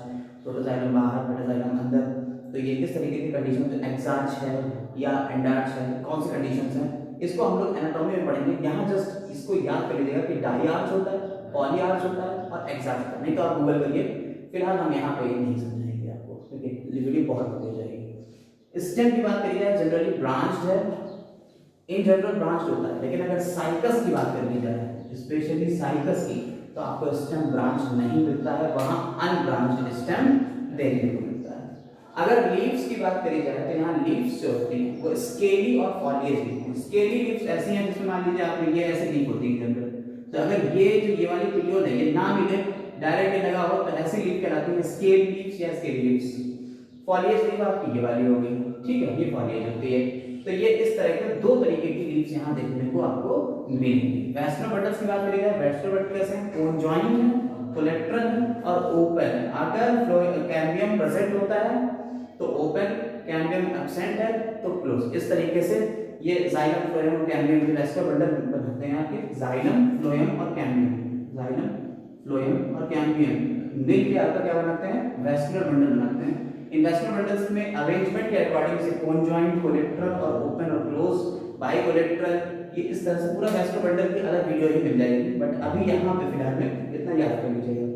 प्रोटोजाइलम बाहर मेटाजाइलम अंदर। तो ये किस तरीके की कंडीशन जो एक्स आर्च है या एंड आर्च है, कौन सी कंडीशंस हैं, इसको हम लोग एनाटॉमी में पढ़ेंगे। यहाँ जस्ट इसको याद कर लीजिएगा कि डाई आर्च होता है, पॉली आर्च होता है और एक्स आर्च होता है, नहीं तो आप गूगल करिए। फिलहाल हम यहाँ पे नहीं समझाएंगे आपको क्योंकि वीडियो बहुत बड़ी हो जाएगी। स्टेम की बात करी जाए जनरली ब्रांच्ड है, इन जनरल ब्रांच्ड होता है, लेकिन अगर साइकस की बात कर ली जाए स्पेशली साइकस की तो आपको स्टेम ब्रांच नहीं मिलता है, वहाँ अनब्रांच्ड स्टेम देखने को मिलता है। अगर लीव्स की बात करी जाए तो यहाँ लीव्स जो होती हैं वो स्केली और फॉलिएज होती हैं। स्केली लीव्स ऐसी हैं जिसमें मान लीजिए आपने ये ऐसे लीफ होती है जनरल, तो अगर ये जो ये वाली पिलियन है ये ना मिले डायरेक्टली लगा हो तो ऐसी लीफ कहलाती है स्केल लीव्स या स्केली लीव्स। फॉलिएज लीफ आपकी ये वाली होगी, ठीक है, ये फॉलिएज होती है। तो ये इस तरह के दो तरीके की लीव्स यहाँ देखने को आपको मिलेंगी। वेस्टर्न बटल्स की बात करी जाए, वेस्टर्न बटल कैसे हैं, कोन जॉइंट है, कोलेट्रल है और ओपन है। अगर कैम्बियम प्रेजेंट होता है तो ओपन, कैम्बियम एब्सेंट है तो क्लोज। इस तरीके से ये जाइलम, फ्लोएम और कैम्बियम के वैस्कुलर बंडल बनाते हैं आपके। जाइलम, फ्लोएम और कैम्बियम, जाइलम, फ्लोएम और कैम्बियम मिलकर आपका क्या बनाते हैं, वैस्कुलर बंडल बनाते हैं। इन वैस्कुलर बंडल्स में अरेंजमेंट के अकॉर्डिंग से कॉन्जॉइंट, कोलेट्रल और ओपन और क्लोज, बाई कोलेट्रल, ये इस तरह से पूरा वैस्कुलर बंडल की अलग वीडियो ही मिल जाएगी, बट अभी यहाँ पे फिलहाल में इतना याद कर लीजिएगा।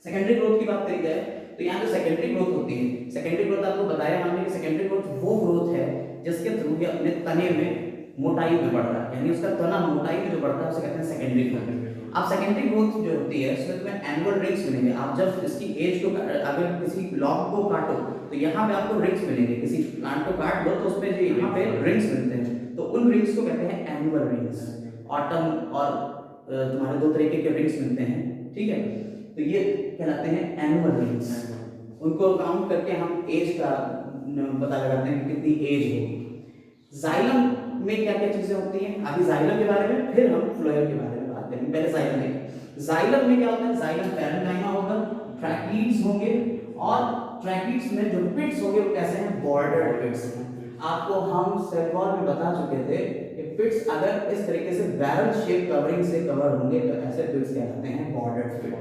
सेकेंडरी ग्रोथ की बात करी जाए तो यहाँ जो सेकेंडरी ग्रोथ होती है, सेकेंडरी ग्रोथ आपको बताया हमने कि सेकेंडरी ग्रोथ वो ग्रोथ है जिसके थ्रू ये अपने तने में मोटाई में बढ़ रहा है, यानी उसका तना मोटाई में जो बढ़ता है उसे कहते हैं सेकेंडरी ग्रोथ। अब सेकेंडरी ग्रोथ जो होती है उसमें तुम्हें एनुअल रिंग्स मिलेंगे। आप जब इसकी एज को अगर किसी लॉग को काटो तो यहाँ पे आपको रिंग्स मिलेंगे। किसी प्लांट को काट लो तो उसमें जो यहाँ पे रिंग्स मिलते हैं, तो उन रिंग्स को कहते हैं एनुअल रिंग्स। ऑटम और तुम्हारे दो तरीके के रिंग्स मिलते हैं, ठीक है, तो ये कहलाते हैं एनुअल रिंग्स। उनको काउंट करके हम एज का पता लगाते हैं कि कितनी एज होगी। जाइलम में क्या क्या चीजें होती हैं, अभी जाइलम के बारे में, फिर हम फ्लोएम के बारे में बात करेंगे। पहले जाइलम में, जाइलम में क्या होता है, जाइलम पैरेन्काइमा होगा, ट्रैकीड्स होंगे, और ट्रैकीड्स में जो पिट्स होंगे वो कैसे हैं, बॉर्डर्ड पिट्स हैं। आपको हम सेल वॉल में बता चुके थे कि पिट्स अगर इस तरीके से बैरल शेप कवरिंग से कवर होंगे तो ऐसे पिट्स कहलाते हैं बॉर्डर्ड पिट।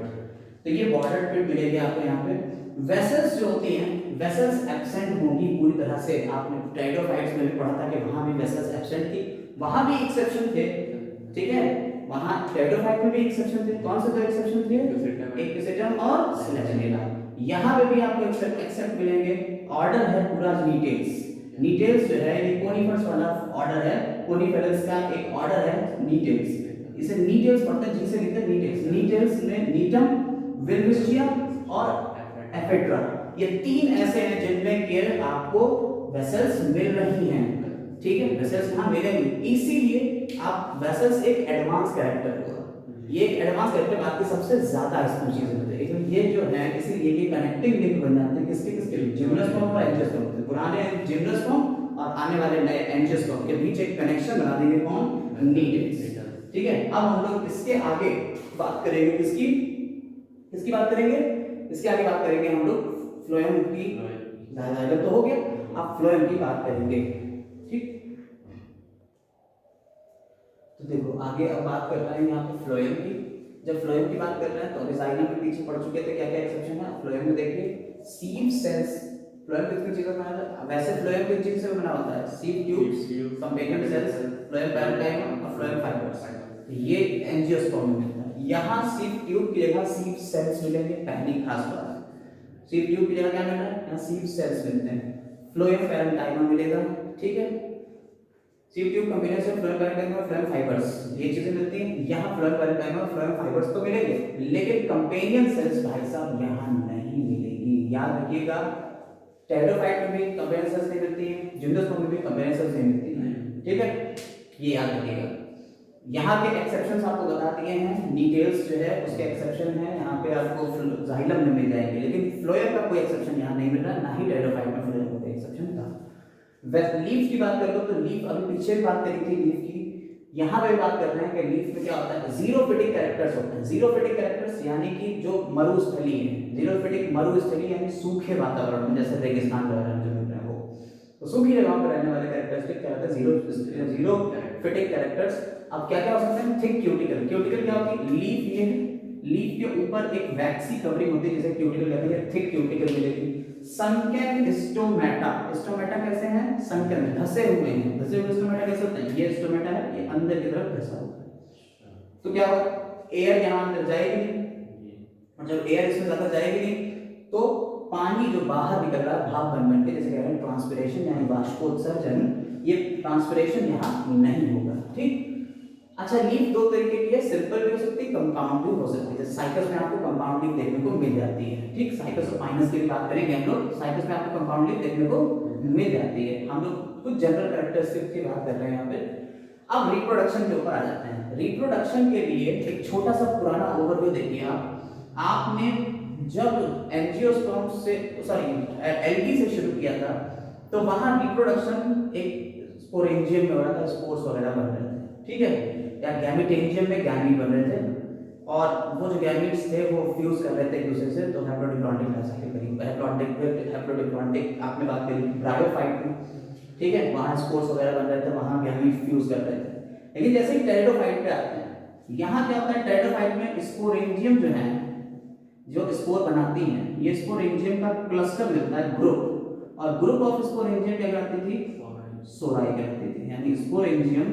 तो ये बॉर्डर्ड पिट मिलेगी आपको यहाँ पे। वेसल्स जो होती हैं, वेसल्स एब्सेंट होंगी पूरी तरह से। आपने टाइडोफाइट्स में भी पढ़ा था कि वहां भी वेसल्स एब्सेंट थी, वहां भी एक्सेप्शन थे, ठीक है, वहां टाइडोफाइट में भी एक्सेप्शन थे। कौन से दो एक्सेप्शन थे, एपिसेटम और स्लेजिनेला। यहाँ पे भी आपको एक्सेप्ट मिलेंगे। ऑर्डर है पूरा नीटेल्स। नीटेल्स जो है ये कोनिफर्स वाला ऑर्डर है, कोनिफेरस का एक ऑर्डर है नीटेल्स। इसे नीटेल्स पढ़ते हैं, जिसे लिखते हैं नीटेल्स। नीटेल्स में नीटम, विल्विस्टिया और एफेड्रा, ये तीन ऐसे हैं जिनमें केवल आपको वेसल्स मिल रही हैं, ठीक है, वेसल्स यहाँ मिलेंगी। इसीलिए आप वेसल्स एक एडवांस कैरेक्टर होगा, ये एक एडवांस कैरेक्टर आपकी सबसे ज्यादा इसमें चीजें होती है। ये जो है इसीलिए ये कनेक्टिंग लिंक बन जाते हैं किसके किसके लिए, जिम्नोस्पर्म और एंजियोस्पर्म। पुराने जिम्नोस्पर्म और आने वाले नए एंजियोस्पर्म के बीच एक कनेक्शन बना देंगे कौन, नीटेल्स, ठीक है। अब हम लोग इसके आगे बात करेंगे किसकी, किसकी बात करेंगे, इसके आगे बात करेंगे हम लोग फ्लोएम की। जाइलम तो हो गया, अब फ्लोएम की बात करेंगे, ठीक। तो देखो आगे अब बात कर रहे हैं यहाँ पे फ्लोएम की। जब फ्लोएम की बात कर रहे हैं तो अभी जाइलम में पीछे पढ़ चुके थे क्या क्या एक्सेप्शन है। फ्लोएम में देखिए सीव सेल्स, फ्लोएम कितनी चीजों का है, वैसे फ्लोएम किन चीज से बना होता है, sieve tubes, companion cells, phloem parenchyma और फ्लोएम फाइबर्स। ये एंजियोस्पर्म में मिलता है। यहाँ सीव ट्यूब की जगह सीव सेल्स मिलेंगे, पहली खास बात। सीव ट्यूब की जगह क्या मिल रहा है, यहाँ सीव सेल्स मिलते हैं। फ्लोएम पैरेन्काइमा मिलेगा, ठीक है। सीव ट्यूब कंपेनियन से फ्लोएम पैरेन्काइमा और फ्लोएम फाइबर्स, ये चीजें मिलती हैं। यहाँ फ्लोएम पैरेन्काइमा और फ्लोएम फाइबर्स तो मिलेंगे, लेकिन कंपेनियन सेल्स भाई साहब यहाँ नहीं मिलेगी। याद रखिएगा, टेरिडोफाइट में भी कंपेनियन सेल्स नहीं मिलती हैं, जिम्नोस्पर्म में भी कंपेनियन सेल्स नहीं मिलती हैं, ठीक है, ये याद रखिएगा। यहाँ के एक्सेप्शंस आपको बता दिए हैं। नीटेल्स जो है उसके एक्सेप्शन है, यहाँ पे आपको जाइलम में मिल जाएंगे, लेकिन फ्लोएम का कोई एक्सेप्शन यहाँ नहीं मिल रहा, ना ही टेरिडोफाइट में फ्लोएम का कोई एक्सेप्शन था। लीफ की बात कर लो तो लीफ अभी पीछे बात करी थी लीफ की, यहाँ पे बात कर रहे हैं कि लीफ में क्या होता है, जीरोफिटिक कैरेक्टर्स होते हैं। जीरोफिटिक कैरेक्टर्स यानी कि जो मरुस्थली है, जीरोफिटिक मरुस्थली यानी सूखे वातावरण में, जैसे रेगिस्तान वगैरह में जो मिल रहे हैं वो, तो सूखी जगहों पर रहने वाले कैरेक्टरिस्टिक क्या होता है, जीरोफिटिक कैरेक्टर्स। अब क्या क्या हो सकते हैं, थिक क्यूटिकल। क्यूटिकल क्या होती है, लीफ ये है, लीफ के ऊपर एक वैक्सी कवरिंग होती है जिसे क्यूटिकल कहते हैं, थिक क्यूटिकल मिलेगी। संकेन स्टोमेटा, स्टोमेटा कैसे हैं, संकेन धसे हुए हैं, धसे हुए स्टोमेटा कैसे होते हैं, ये स्टोमेटा है, ये अंदर की तरफ धसा हुआ है। तो क्या होगा, एयर यहाँ अंदर जाएगी नहीं, और जब एयर इसमें ज्यादा जाएगी नहीं तो पानी जो बाहर निकल रहा है भाप बन बन के, जैसे कह रहे हैं ट्रांसपिरेशन यानी बाष्पोत्सर्जन, ये ट्रांसपिरेशन यहाँ नहीं होगा, ठीक। अच्छा, लीफ दो तरीके की है, सिंपल भी हो सकती है, कंपाउंड भी हो सकती है। जैसे साइकस में आपको कंपाउंड लीफ देखने को मिल जाती है, ठीक। साइकस और पाइनस की भी बात करेंगे हम लोग, साइकस में आपको कंपाउंड लीफ देखने को मिल जाती है। हम लोग कुछ जनरल कैरेक्टरिस्टिक्स की बात कर रहे हैं यहाँ पे। अब रिप्रोडक्शन के ऊपर आ जाते हैं। रिप्रोडक्शन के लिए एक छोटा सा पुराना ओवरव्यू देखिए आप। आपने जब एंजियोस्पर्म से एल्गी से शुरू किया था तो वहां रिप्रोडक्शन एक स्पोरेंजियम में हो रहा था, स्पोर्स वगैरह बन रहे थे, ठीक है, या गैमेटेंजियम में गैमी बन रहे थे, और वो जो गैमेट्स थे वो फ्यूज कर रहे थे एक दूसरे से, तो हैप्लोडिप्लॉन्टिक ऐसा के करीब हैप्लोडिप्लॉन्टिक आपने बात करी ब्रायोफाइट में, ठीक है, वहाँ स्पोर्स वगैरह बन रहे थे, वहाँ गैमेट फ्यूज कर रहे थे। लेकिन जैसे ही टेरिडोफाइट पे आते हैं, यहाँ क्या होता है, टेरिडोफाइट में स्पोरेंजियम जो है, जो स्पोर बनाती हैं, ये स्पोरेंजियम का क्लस्टर मिलता है, ग्रुप, और ग्रुप ऑफ स्पोरेंजियम क्या करती थी, सोराई कहती थी, यानी स्पोरेंजियम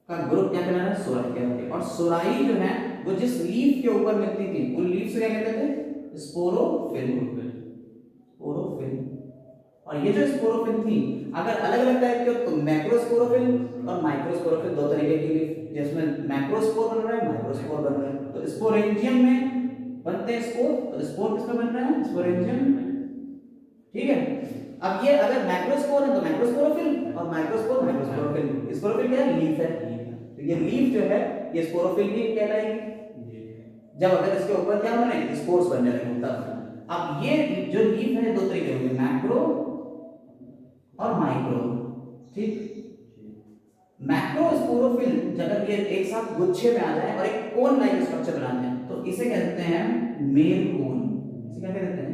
का ग्रुप क्या कहलाता है, सोराई कहते हैं। और सोराई जो है वो जिस लीफ के ऊपर मिलती थी, उन लीफ से क्या कहते थे, स्पोरोफिल, स्पोरोफिल। और ये जो स्पोरोफिल थी, अगर अलग अलग टाइप के तो मैक्रोस्पोरोफिल और माइक्रोस्पोरोफिल, दो तरीके की लीफ, जिसमें मैक्रोस्पोर बन रहा है, माइक्रोस्पोर बन रहा है। तो स्पोरेंजियम में बनते हैं स्पोर, तो स्पोर किसमें बन रहा है, स्पोरेंजियम, ठीक है। अब ये अगर मैक्रोस्पोर है तो मैक्रोस्पोरोफिल, और माइक्रोस्पोर माइक्रोस्पोरोफिल। स्पोरोफिल क्या है, लीफ है, तो ये लीफ जो है ये स्पोरोफिल भी कहलाएगी जब अगर इसके ऊपर क्या बने, स्पोर्स बनने लगे तब। अब ये जो लीफ है दो तरीके होंगे, मैक्रो और माइक्रो, ठीक। मैक्रोस्पोरोफिल जब ये एक साथ गुच्छे में आ जाए और एक कोन लाइक स्ट्रक्चर बनाते हैं, तो इसे कहते हैं मेल कोन। इसे क्या कहते हैं,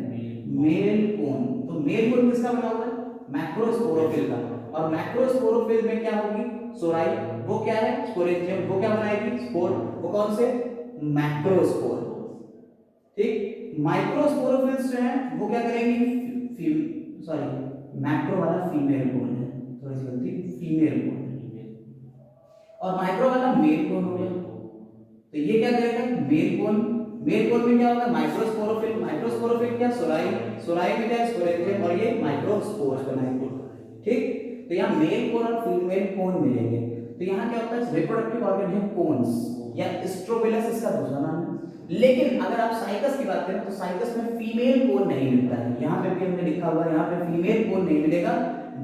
मेल कोन। तो मेल कोन किसका बना हुआ है, मैक्रोस्पोरोफिल का। और मैक्रोस्पोरोफिल में क्या होगी, सोराई, वो क्या है, स्पोरेंजियम, वो क्या बनाएगी, स्पोर, वो कौन से, मैक्रोस्पोर, ठीक। माइक्रोस्पोरोफिल्स जो है वो क्या करेंगी, सॉरी मैक्रो वाला फीमेल कोन है, थोड़ी सी गलती, फीमेल कोन, और माइक्रो वाला मेल कोन हो गया। तो ये क्या करेगा, मेल कोन। मेल कोन में क्या होगा, माइक्रोस्पोरोफिल, माइक्रोस्पोरोफिल क्या, सोराई, सोराई में क्या, स्पोरेंजियम, और ये माइक्रोस्पोर्स बनाएंगे, ठीक। तो यहाँ मेल कोन और फीमेल कोन मिलेंगे। तो यहाँ क्या होता है, रिप्रोडक्टिव ऑर्गन है कोन्स, या स्ट्रोबिलस इसका दूसरा नाम है। लेकिन अगर आप साइकस की बात करें तो साइकस में फीमेल कोन नहीं मिलता है। यहाँ पे भी हमने लिखा हुआ है, यहाँ पे फीमेल कोन नहीं मिलेगा,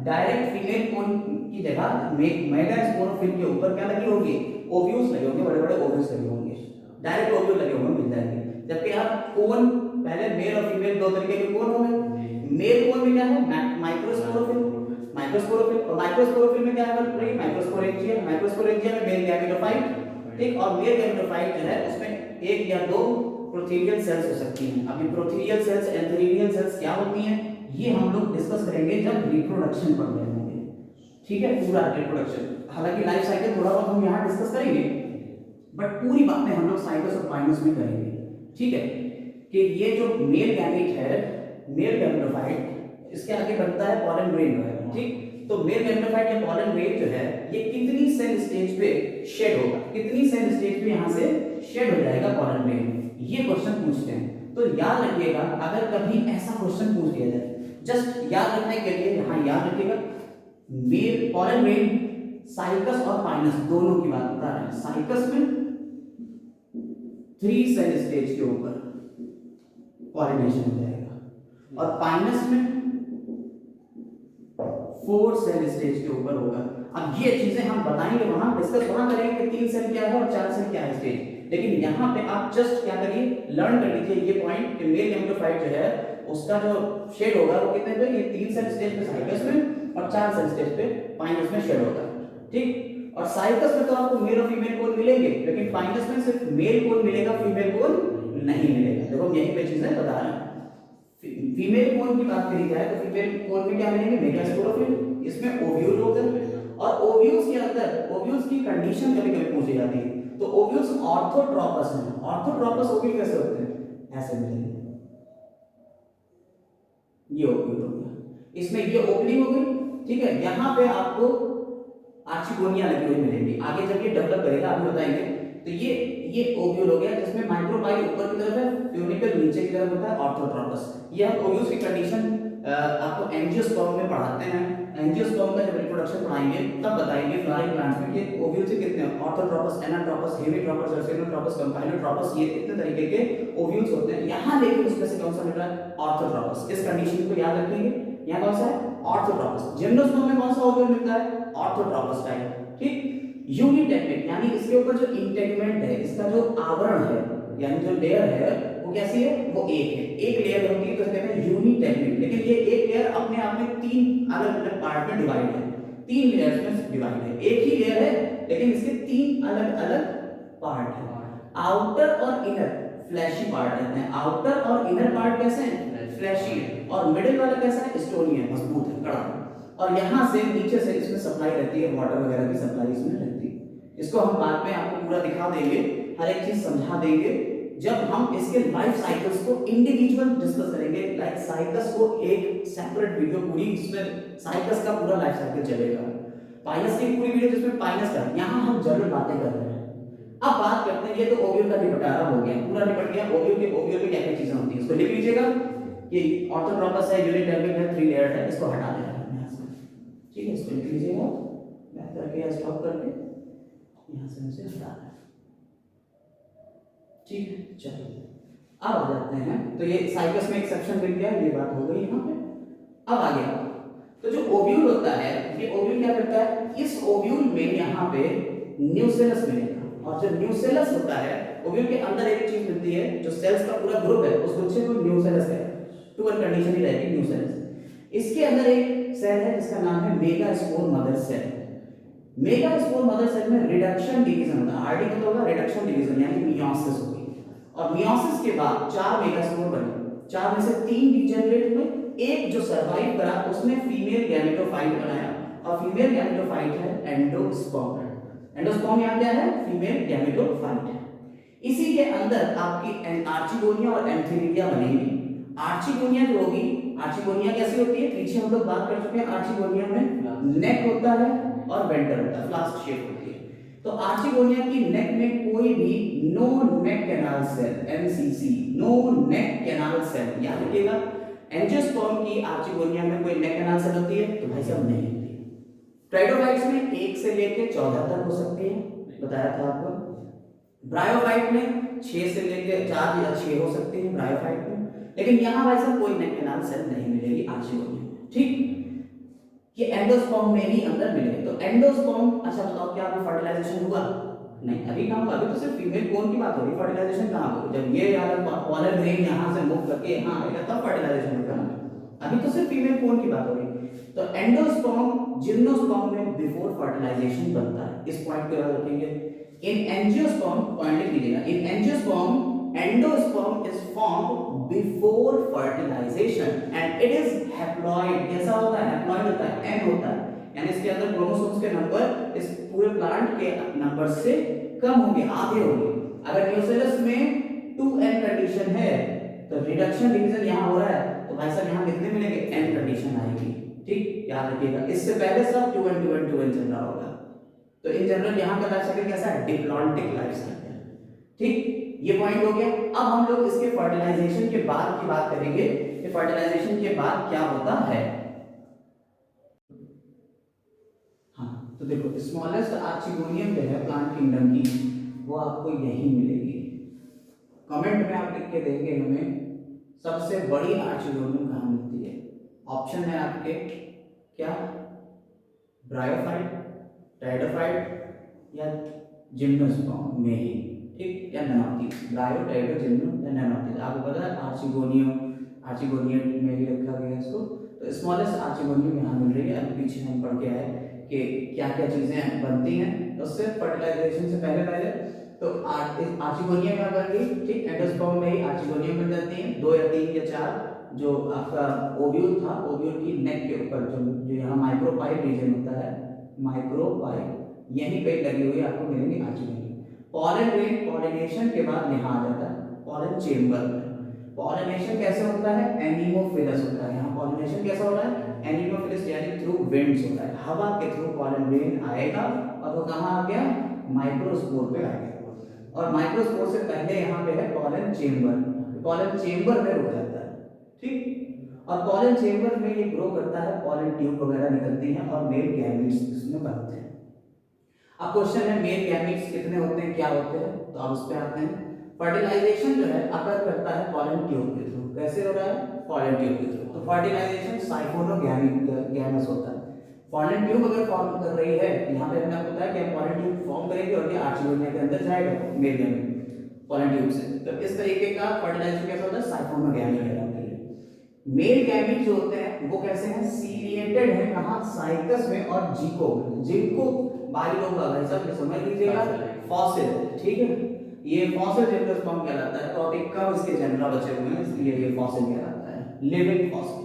डायरेक्ट फीमेल कोन की जगह मेगास्पोरोफिल के ऊपर क्या लगी होगी, ओव्यूल्स लगे होंगे, बड़े बड़े ओव्यूल्स लगे होंगे, डायरेक्ट ओव्यूल लगे होंगे, मिल जाएंगे। जबकि आप कोन, पहले मेल और फीमेल दो तरीके के कोन होंगे। मेल कोन में क्या है, माइक्रोस्पोरोफिल, माइक्रोस्पोरोफिल, और माइक्रोस्पोरोफिल में क्या है, माइक्रोस्पोरेंजियम, माइक्रोस्पोरेंजियम में मेल गैमेटोफाइट, ठीक। और मेल गैमेटोफाइट जो है उसमें एक या दो प्रोथीलियल सेल्स हो सकती हैं। अभी प्रोथीलियल सेल्स, एंथेरिडियल सेल्स क्या होती हैं, ये हम लोग डिस्कस करेंगे जब रिप्रोडक्शन पढ़ रहे होंगे, ठीक है, पूरा रिप्रोडक्शन। हालांकि लाइफ साइकिल थोड़ा बहुत हम यहाँ डिस्कस करेंगे, बट पूरी बातें हम लोग साइकस और पाइनस में करेंगे, ठीक है। कि ये जो मेल गैमेट है, मेल गैमेटोफाइट, इसके आगे बनता है पॉलन ग्रेन वगैरह, ठीक। तो मेल गैमेटोफाइट या पॉलन ग्रेन जो है ये कितनी सेल स्टेज पे शेड होगा, कितनी सेल स्टेज पे यहाँ से शेड हो जाएगा पॉलन ग्रेन, ये क्वेश्चन पूछते हैं। तो याद रखिएगा, अगर कभी ऐसा क्वेश्चन पूछ दिया जाए, जस्ट याद रखने के लिए यहाँ याद रखिएगा, मेल पॉलन ग्रेन साइकस और पाइनस दोनों की बात बता रहे हैं। साइकस में 3 सेल स्टेज के ऊपर पॉलिनेशन हो जाएगा, और पाइनस में 4 सेल स्टेज के ऊपर होगा। अब ये चीजें हम बताएंगे, वहां डिस्कस वहां करेंगे कि 3 सेल क्या है और 4 सेल क्या है स्टेज। लेकिन यहाँ पे आप जस्ट क्या करिए, लर्न कर लीजिए ये पॉइंट कि मेल गैमेटोफाइट जो है उसका जो शेड होगा वो कितने पे, ये 3 सेल स्टेज पे साइकस में और 4 सेल स्टेज पे पाइनस में शेड होता है, ठीक। और साइकस में तो आपको मेल और फीमेल कोन मिलेंगे, लेकिन पाइनस में सिर्फ मेल कोन मिलेगा, फीमेल कोन नहीं मिलेगा। देखो यहीं पे चीजें बता रहे हैं। फीमेल कोन की बात करी जाए तो फीमेल कोन में क्या मिलेंगे, मेगास्पोरोफिल, इसमें ओव्यूल होते हैं, और ओव्यूल्स के अंदर ओव्यूल्स की कंडीशन कभी-कभी पूछी जाती है। तो ओव्यूल्स ऑर्थोट्रोपस हैं। ऑर्थोट्रोपस ओव्यूल कैसे होते हैं, ऐसे मिलेंगे, ये ओव्यूल हो गया, इसमें ये ओपनिंग हो गई, ठीक है। यहाँ पे आपको आर्चिगोनिया लगी हुई मिलेगी, आगे जब ये डेवलप करेगा अभी बताएंगे। तो ये ओव्यूल हो गया जिसमें माइक्रोपाइल ऊपर की तरफ है, ट्यूनिकल नीचे की तरफ होता है, ऑर्थोट्रोपस। ये हम ओव्यूल्स की कंडीशन आपको एंजियोस्पर्म में पढ़ाते हैं। एंजियोस्पर्म का जब रिप्रोडक्शन पढ़ाएंगे तब बताएंगे फ्लावरिंग प्लांट्स में कि ओव्यूल्स कितने हैं, ऑर्थोट्रोपस, एनाट्रोपस, हेमिट्रोपस, रसेनोट्रोपस, कंपाइलोट्रोपस, ये कितने तरीके के ओव्यूल्स होते हैं। यहाँ देखिए उसमें से कौन सा मिल रहा है, ऑर्थोट्रोपस। इस कंडीशन को याद रखेंगे, यहाँ कौन सा है, ऑर्थोट्रोपस। जिम्नोस्पर्म में कौन सा ओव्यूल मिलता है, ऑर्थोट्रोपस टाइप, ठीक। यूनिटेगमेंट यानी इसके ऊपर जो इंटेगमेंट है, इसका जो आवरण है यानी जो लेयर है वो कैसी है, वो एक है, एक लेयर होती है तो कहते हैं यूनिटेगमेंट। लेकिन ये एक लेयर अपने आप में 3 अलग अलग पार्ट में डिवाइड है, तीन लेयर्स में डिवाइड है, एक ही लेयर है लेकिन इसके तीन अलग अलग पार्ट है। आउटर और इनर फ्लैशी पार्ट रहते हैं, आउटर और इनर पार्ट कैसे हैं, फ्लैशी है, और मिडिल वाला कैसा है, स्टोनी है, मजबूत है, कड़ा है। और यहाँ से नीचे से इसमें सप्लाई रहती है, वाटर वगैरह की सप्लाई इसमें रहती है। इसको हम बाद में आपको पूरा दिखा देंगे, हर एक चीज समझा देंगे जब हम इसके लाइफ साइकिल्स को इंडिविजुअल डिस्कस करेंगे। लाइफ साइकिल्स को एक सेपरेट वीडियो पूरी, इसमें साइकिल्स का पूरा लाइफ साइकिल चलेगा। पाइनस की पूरी वीडियो जिसमें पाइनस का, यहाँ हम जनरल बातें कर रहे हैं। अब बात करते हैं, ये तो ओव्यूल का निपटारा हो गया, पूरा निपट गया। ओव्यूल में क्या क्या चीजें होती है इसको लिख लीजिएगा। ये ऑर्थोट्रोपस है, यूनिटर्मिक है, 3 लेयर्ड है, इसको हटा देना है यहाँ से, ठीक है। इसको लिख लीजिएगा, बैक करके या स्टॉप करके यहाँ से इसे हटा देना, ठीक है। चलो अब आ जाते हैं, तो ये साइकस में एक सेक्शन मिल गया, ये बात हो गई यहाँ पे। अब आ गया, तो जो ओव्यूल होता है, ये ओव्यूल क्या करता है, इस ओव्यूल में यहाँ पे न्यूसेलस मिलेगा, और जो न्यूसेलस होता है, ओव्यूल के अंदर एक चीज मिलती है, जो सेल्स का पूरा ग्रुप है, उस गुच्छे को न्यूसेलस है, टू वन कंडीशन ही रहेगी न्यूसेलस। इसके अंदर एक सेल है जिसका नाम है megaspore mother cell. Megaspore mother cell में रिडक्शन डिवीजन होता है, आरडी मतलब होगा रिडक्शन डिवीजन, यानी मियोसिस होगी। और मियोसिस के बाद 4 मेगास्पोर बने, 4 में से 3 डिजेनरेट हुए, एक जो सरवाइव करा उसने फीमेल गैमेटोफाइट बनाया, और फीमेल गैमेटोफाइट है एंडोस्पर्म। एंडोस्पर्म यहाँ क्या है, फीमेल गैमेटोफाइट है। इसी के अंदर आपकी आर्चिगोनिया और एंथीरिया बनेगी। आर्चिगोनिया जो होगी, आर्चिगोनिया कैसी होती है, पीछे हम लोग बात कर चुके हैं। आर्चिगोनिया में नेक होता है और वेंटर होता है, फ्लास्क शेप होती है। तो आर्चिगोनिया की नेक में कोई भी नो नेक कैनाल सेल, एनसीसी, नो नेक कैनाल सेल, याद रखिएगा। एंजियोस्पर्म की आर्चिगोनिया में कोई नेक कैनाल सेल होती है तो भाई साहब नहीं होती। ट्राइडोफाइट्स में 1 से लेके 14 तक हो सकती है, बताया था आपको। ब्रायोफाइट में 6 से लेके 4 या 6 हो सकती है ब्रायोफाइट में, लेकिन यहाँ भाई साहब कोई नेक कैनाल सेल नहीं मिलेगी आर्चिगोनिया में, ठीक। ये एंडोस्पर्म में ही अंदर मिलेगी। तो एंडोस्पर्म, अच्छा बताओ क्या अभी फर्टिलाइजेशन हुआ? नहीं, अभी कहाँ हुआ, अभी तो सिर्फ फीमेल कोन की बात हो रही, फर्टिलाइजेशन कहाँ होगी? जब ये वाला पॉलन ग्रेन यहाँ से मूव करके यहाँ आएगा तब फर्टिलाइजेशन होगा ना, अभी तो सिर्फ फीमेल कोन की बात हो रही। तो एंडोस्पर्म जिम्नोस्पर्म में बिफोर फर्टिलाइजेशन बनता है, इस पॉइंट को याद रखेंगे। इन एंजियोस्पर्म, पॉइंट लिख लीजिएगा, in angiosperm endosperm is formed before fertilisation and it is haploid. कैसा होता है, हैप्लॉइड होता है, एन होता है, यानी इसके अंदर क्रोमोसोम्स के नंबर इस पूरे प्लांट के नंबर से कम होंगे, आधे होंगे। अगर न्यूसेलस में 2n कंडीशन है तो रिडक्शन डिवीजन यहां हो रहा है, तो भाई साहब यहां कितने मिलेंगे, n कंडीशन आएगी, ठीक, याद रखिएगा। इससे पहले सब 2n 2n 2n चल रहा होगा। तो इन जनरल यहां का लाइफ साइकिल कैसा है, डिप्लॉन्टिक लाइफ साइकिल, ठीक। ये पॉइंट हो गया। अब हम लोग इसके फर्टिलाइजेशन के बाद की बात करेंगे कि फर्टिलाइजेशन के बाद क्या होता है। हाँ, तो देखो स्मॉलेस्ट आर्चिगोनियम जो है प्लांट किंगडम की, वो आपको यही मिलेगी। कमेंट में आप लिख के देंगे हमें सबसे बड़ी आर्चिगोनियम कहाँ मिलती है। ऑप्शन है आपके क्या, ब्रायोफाइट, टाइडोफाइट या जिम्नोस्पर्म में ही, ठीक, या नैनोथिस, ब्रायो, टाइडो, जिम्नो या नैनोथिस। आपको पता है आर्चिगोनियम में ही रखा गया है इसको। तो स्मॉलेस्ट आर्चिगोनियम यहाँ मिल रही है। अभी पीछे हम पढ़ के आए कि क्या क्या चीजें बनती हैं तो उससे फर्टिलाइजेशन से पहले तो आर्चिगोनियम में बन गई, ठीक। एंडोस्पर्म में ही आर्चिगोनियम बन जाती है। 2 या 3 या 4 जो आपका ओव्यूल था, ओव्यूल की नेक के ऊपर जो यहाँ माइक्रोपाइल रीजन होता है, माइक्रोपाइल यहीं पे लगी हुई आपको मिलेंगी आर्चिगोनियम। पॉलन ग्रेन, पॉलिनेशन के बाद यहाँ आ जाता है पॉलन चेंबर। पॉलिनेशन कैसे होता है, एनीमोफिलस होता है। यहाँ पॉलिनेशन कैसा हो रहा है, एनीमोफिलस यानी थ्रू विंड्स होता है, हवा के थ्रू पॉलन ग्रेन आएगा और वो कहाँ आ गया, माइक्रोस्पोर पे आ गया। और माइक्रोस्पोर से पहले यहाँ पे है पॉलन चेंबर, पॉलन चेंबर में रुक जाता है, ठीक। और पॉलन चेंबर में ये ग्रो करता है, पॉलन ट्यूब वगैरह निकलती हैं और मेल गैमीट्स इसमें बनते हैं। अब क्वेश्चन है मेल गैमीट्स कितने होते हैं, क्या होते हैं, तो अब उस पे आते हैं। फर्टिलाइजेशन जो है अगर करता है पॉलन ट्यूब के थ्रू, कैसे हो रहा है, पॉलन ट्यूब के थ्रू। तो फर्टिलाइजेशन साइफोनोगैमस होता है। पॉलन ट्यूब अगर फॉर्म कर रही है, यहाँ पे हमने आपको बताया कि पॉलन ट्यूब फॉर्म करेगी और ये आर्चिगोनिया के अंदर जाएगा मेल गैमीट पॉलन ट्यूब से। तो इस तरीके का फर्टिलाइजेशन कैसा होता है, साइफोनोगैमी कहलाता है। मेल गैमीट जो होते हैं वो कैसे हैं, सीरियन सिचुएटेड है कहाँ, साइकस में और जिको। जिनको बाइलोबा भाई साहब समझ लीजिएगा फॉसिल, ठीक है, ये फॉसिल जिम्नोस्पर्म कहलाता है। तो आप एक कम इसके जनरा बचे हुए हैं इसलिए ये फॉसिल कहलाता है, लिविंग फॉसिल,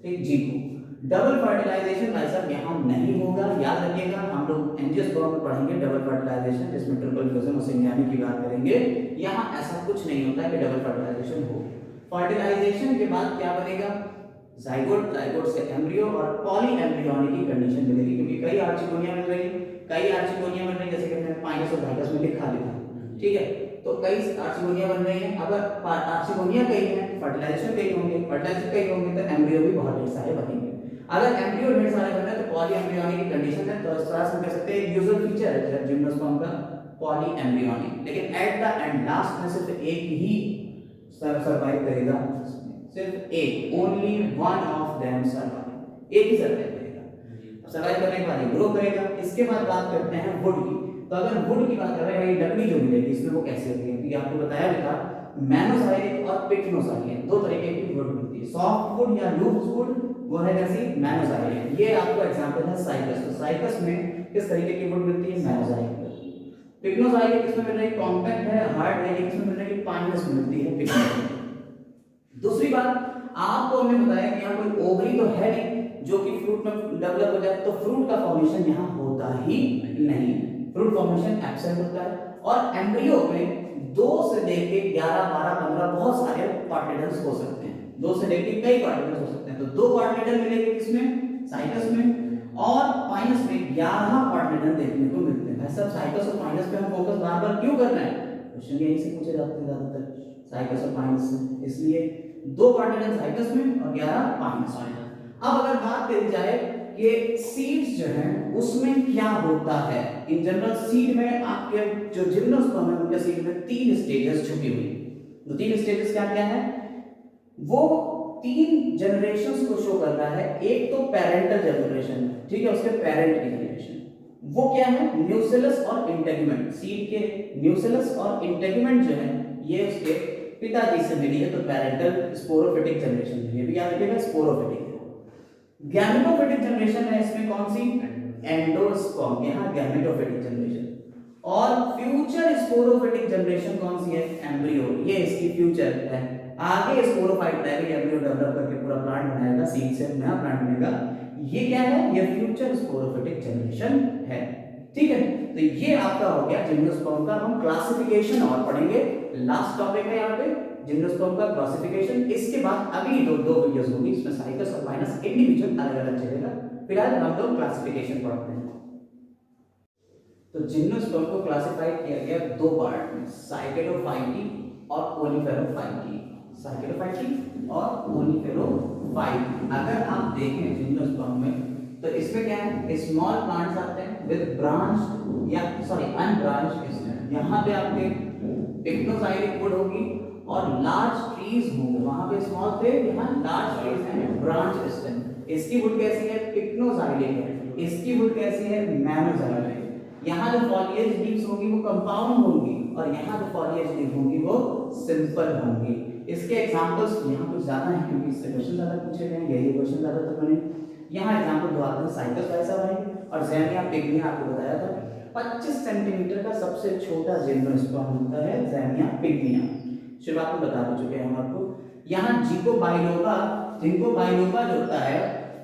ठीक। जिको डबल फर्टिलाइजेशन भाई साहब यहाँ नहीं होगा, याद रखिएगा। हम लोग एंजियोस्पर्म में पढ़ेंगे डबल फर्टिलाइजेशन जिसमें ट्रिपल फ्यूजन और सिंगैमी की बात करेंगे। यहाँ ऐसा कुछ नहीं होता है कि डबल फर्टिलाइजेशन हो। फर्टिलाइजेशन के बाद क्या बनेगा, जाइगोट, जाइगोट से एम्ब्रियो और पॉली एम्ब्रियोनिक की कंडीशन मिलेगी, क्योंकि कई आर्चिगोनिया मिल रही है, कई आर्चिगोनिया मिल रही है, जैसे कि हमने पाइनस और जाइगस में लिखा, ठीक है। तो कई आर्चिगोनिया बन रही हैं। अगर आर्चिगोनिया कई है, फर्टिलाइजेशन कई होंगे, फर्टिलाइजेशन कई होंगे तो एम्ब्रियो भी बहुत ढेर सारे बनेंगे। अगर एम्ब्रियो ढेर सारे बन रहे हैं तो पॉली एम्ब्रियोनिक की कंडीशन है। तो इस तरह से हम कह सकते हैं यूजुअल फीचर है जिम्नोस्पर्म का पॉली एम्ब्रियोनिक। लेकिन एट द एंड लास्ट में सिर्फ एक ही सरवाइव करेगा, सिर्फ एक, only one of them survive, एक ही सर्वाइव करेगा। सर्वाइव करने के बाद ग्रो करेगा। इसके बाद बात करते हैं वुड की। तो अगर वुड की बात कर रहे हैं, लकड़ी जो मिलेगी इसमें वो कैसे होती है, क्योंकि आपको बताया भी था मैनोसाइलिक और पिक्नोसाइलिक दो तरीके की वुड मिलती है। सॉफ्ट वुड या लूज वुड वो है कैसी, मैनोसाइलिक। ये आपका एग्जांपल है साइकस। तो साइकस में किस तरीके की वुड मिलती है, मैनोसाइलिक। पिक्नोसाइलिक किसमें मिल रही है, कॉम्पैक्ट है, हार्ड है, किसमें मिल रही है, पाइनस में मिलती है पिक्नोसाइलिक। दूसरी बात आपको हमने बताया कि यहाँ कोई ओवरी तो है नहीं जो कि फ्रूट में डेवलप हो जाए, तो फ्रूट का फॉर्मेशन यहाँ होता ही नहीं, फ्रूट फॉर्मेशन एब्सेंट होता है। और एम्ब्रियो में 2 से लेके 11, 12, 15 बहुत सारे कॉर्टिलेडन्स हो सकते हैं, 2 से लेके कई कॉर्टिलेडन्स हो सकते हैं। तो 2 कॉर्टिलेडन मिलेंगे किसमें, साइकस में, और पाइनस में 11 कॉर्टिलेडन देखने को मिलते हैं। सब साइकस और पाइनस पे हम फोकस बार-बार क्यों कर रहे हैं, क्वेश्चन यहीं से पूछे जाते हैं ज्यादातर साइकस और पाइनस से, इसलिए 2 कॉर्टिलेडन साइकस में और 11 पाइनस में। अब अगर बात करी जाए कि सीड्स जो हैं उसमें क्या होता है, इन जनरल सीड में आपके जो जिम्नोस्पर्म है उनके सीड में 3 स्टेजेस छुपी हुई। तो 3 स्टेजेस क्या क्या है, वो 3 जनरेशंस को शो कर रहा है। एक तो पेरेंटल जनरेशन, ठीक है, उसके पेरेंट की जनरेशन, वो क्या है, न्यूसेलस और इंटेगुमेंट। सीड के न्यूसेलस और इंटेगुमेंट जो है ये उसके पिताजी से मिली है, तो पेरेंटल स्पोरोफिटिक जनरेशन, ये भी याद रखिएगा स्पोरोफिटिक। गैमेटोफिटिक जनरेशन है इसमें कौन सी, एंडोस्पर्म, यहाँ गैमेटोफिटिक जनरेशन। और फ्यूचर स्पोरोफिटिक जनरेशन कौन सी है, एम्ब्रियो, ये इसकी फ्यूचर है। आगे स्पोरोफाइट रहेगा, एम्ब्रियो डेवलप करके पूरा प्लांट बनाएगा, सीड से नया प्लांट बनेगा। ये क्या है, ये फ्यूचर स्पोरोफिटिक जनरेशन है, ठीक है। तो ये आपका हो गया जिम्नोस्पर्म का। हम क्लासिफिकेशन और पढ़ेंगे, लास्ट टॉपिक है यहाँ पे जिम्नोस्पर्म का क्लासिफिकेशन। इसके बाद अभी दो वीडियोस होंगी, इसमें साइकस और पाइनस इंडिविजुअल अलग-अलग चलेगा। फिलहाल हम लोग क्लासिफिकेशन पढ़ते हैं। तो जिम्नोस्पर्म को क्लासिफाई किया गया 2 पार्ट में, साइकेडोफाइटी और कोनिफेरोफाइटी। साइकेडोफाइटी और कोनिफेरोफाइटी। अगर आप देखें जिम्नोस्पर्म में तो इसमें क्या है, स्मॉल प्लांट्स आते हैं विद ब्रांच या अनब्रांच्ड स्टेम। यहाँ पे आपके पिक्नोसाइलिक वुड होगी और लार्ज ट्रीज होंगे, वहां पे स्मॉल थे, यहाँ लार्ज ट्रीज हैं, ब्रांच स्टेम। इसकी वुड कैसी है, पिक्नोसाइलिक है। इसकी वुड कैसी है, मैनोसाइलिक। यहाँ जो फॉलिएज लीव्स होंगी वो कंपाउंड होंगी और यहाँ जो फॉलिएज लीव होंगी वो सिंपल होंगी। इसके एग्जांपल्स यहाँ कुछ ज्यादा हैं क्योंकि इससे क्वेश्चन ज्यादा पूछे गए हैं, यही क्वेश्चन ज्यादातर बने। यहाँ एग्जांपल दो आते हैं, साइकस वैसा रहेंगे और ज़ैमिया पिग्मिया, आपको बताया था 25 सेंटीमीटर का सबसे छोटा जिम्नोस्पर्म होता है ज़ैमिया पिग्मिया। शुरुआत में बता चुके हैं हम आपको। यहाँ जिंको बाइलोबा जो होता है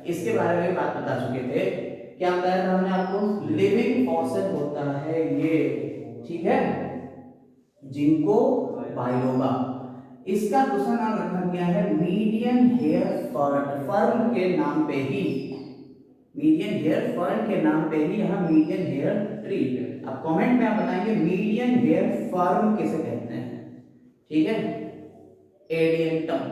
इसके बारे में बात बता चुके थे। क्या बताया था हमने आपको, लिविंग फॉसिल होता है ये, ठीक है, जिंको बाइलोबा। इसका दूसरा नाम रखा गया है मीडियन हेयर फर्न के नाम पे ही, मीडियन हेयर फर्न के नाम पे ही यहाँ मीडियन हेयर ट्री। अब कमेंट में आप बताएंगे मीडियन हेयर फर्न किसे कहते हैं, ठीक है, एडियंटम,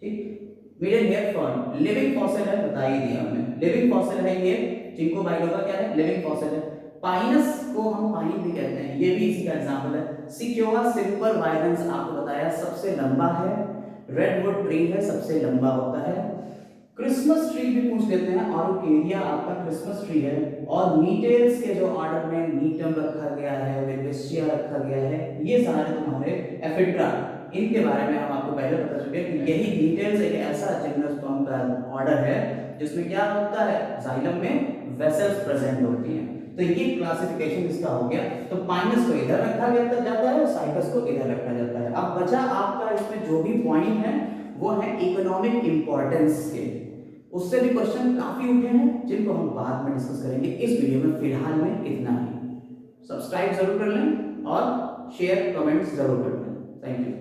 ठीक। Maidenhair fern living fossil है, बता ही दिया हमने, लिविंग फॉसिल है ये। जिंको बाइलोबा क्या है, लिविंग फॉसिल है। पाइनस को हम पाइन भी कहते हैं, ये भी इसी का एग्जांपल है। सिक्योवा सिंपल वायलेंस आपको बताया सबसे लंबा है। रेडवुड ट्री है, सबसे लंबा होता है। क्रिसमस ट्री भी पूछ लेते हैं, आर्केडिया आपका क्रिसमस ट्री है। और नीटेल्स के जो ऑर्डर में नीटम रखा गया है, वेबेस्टिया रखा गया है, ये सारे तुम्हारे एफिड्रा, इनके बारे में हम आपको पहले बता चुके हैं कि यही नीटेल्स एक ऐसा जिम्नोस्पर्म का ऑर्डर है जिसमें क्या होता है, जाइलम में वेसल्स प्रेजेंट होती हैं। तो ये क्लासिफिकेशन इसका हो गया। तो पाइनस को इधर रखा जाता है और साइकस को इधर रखा जाता है। अब बचा आपका इसमें जो भी पॉइंट है वो है इकोनॉमिक इंपॉर्टेंस के, उससे भी क्वेश्चन काफी उठे हैं जिनको हम बाद में डिस्कस करेंगे। इस वीडियो में फिलहाल में इतना ही। सब्सक्राइब जरूर कर लें और शेयर कमेंट्स जरूर कर लें। Thank you.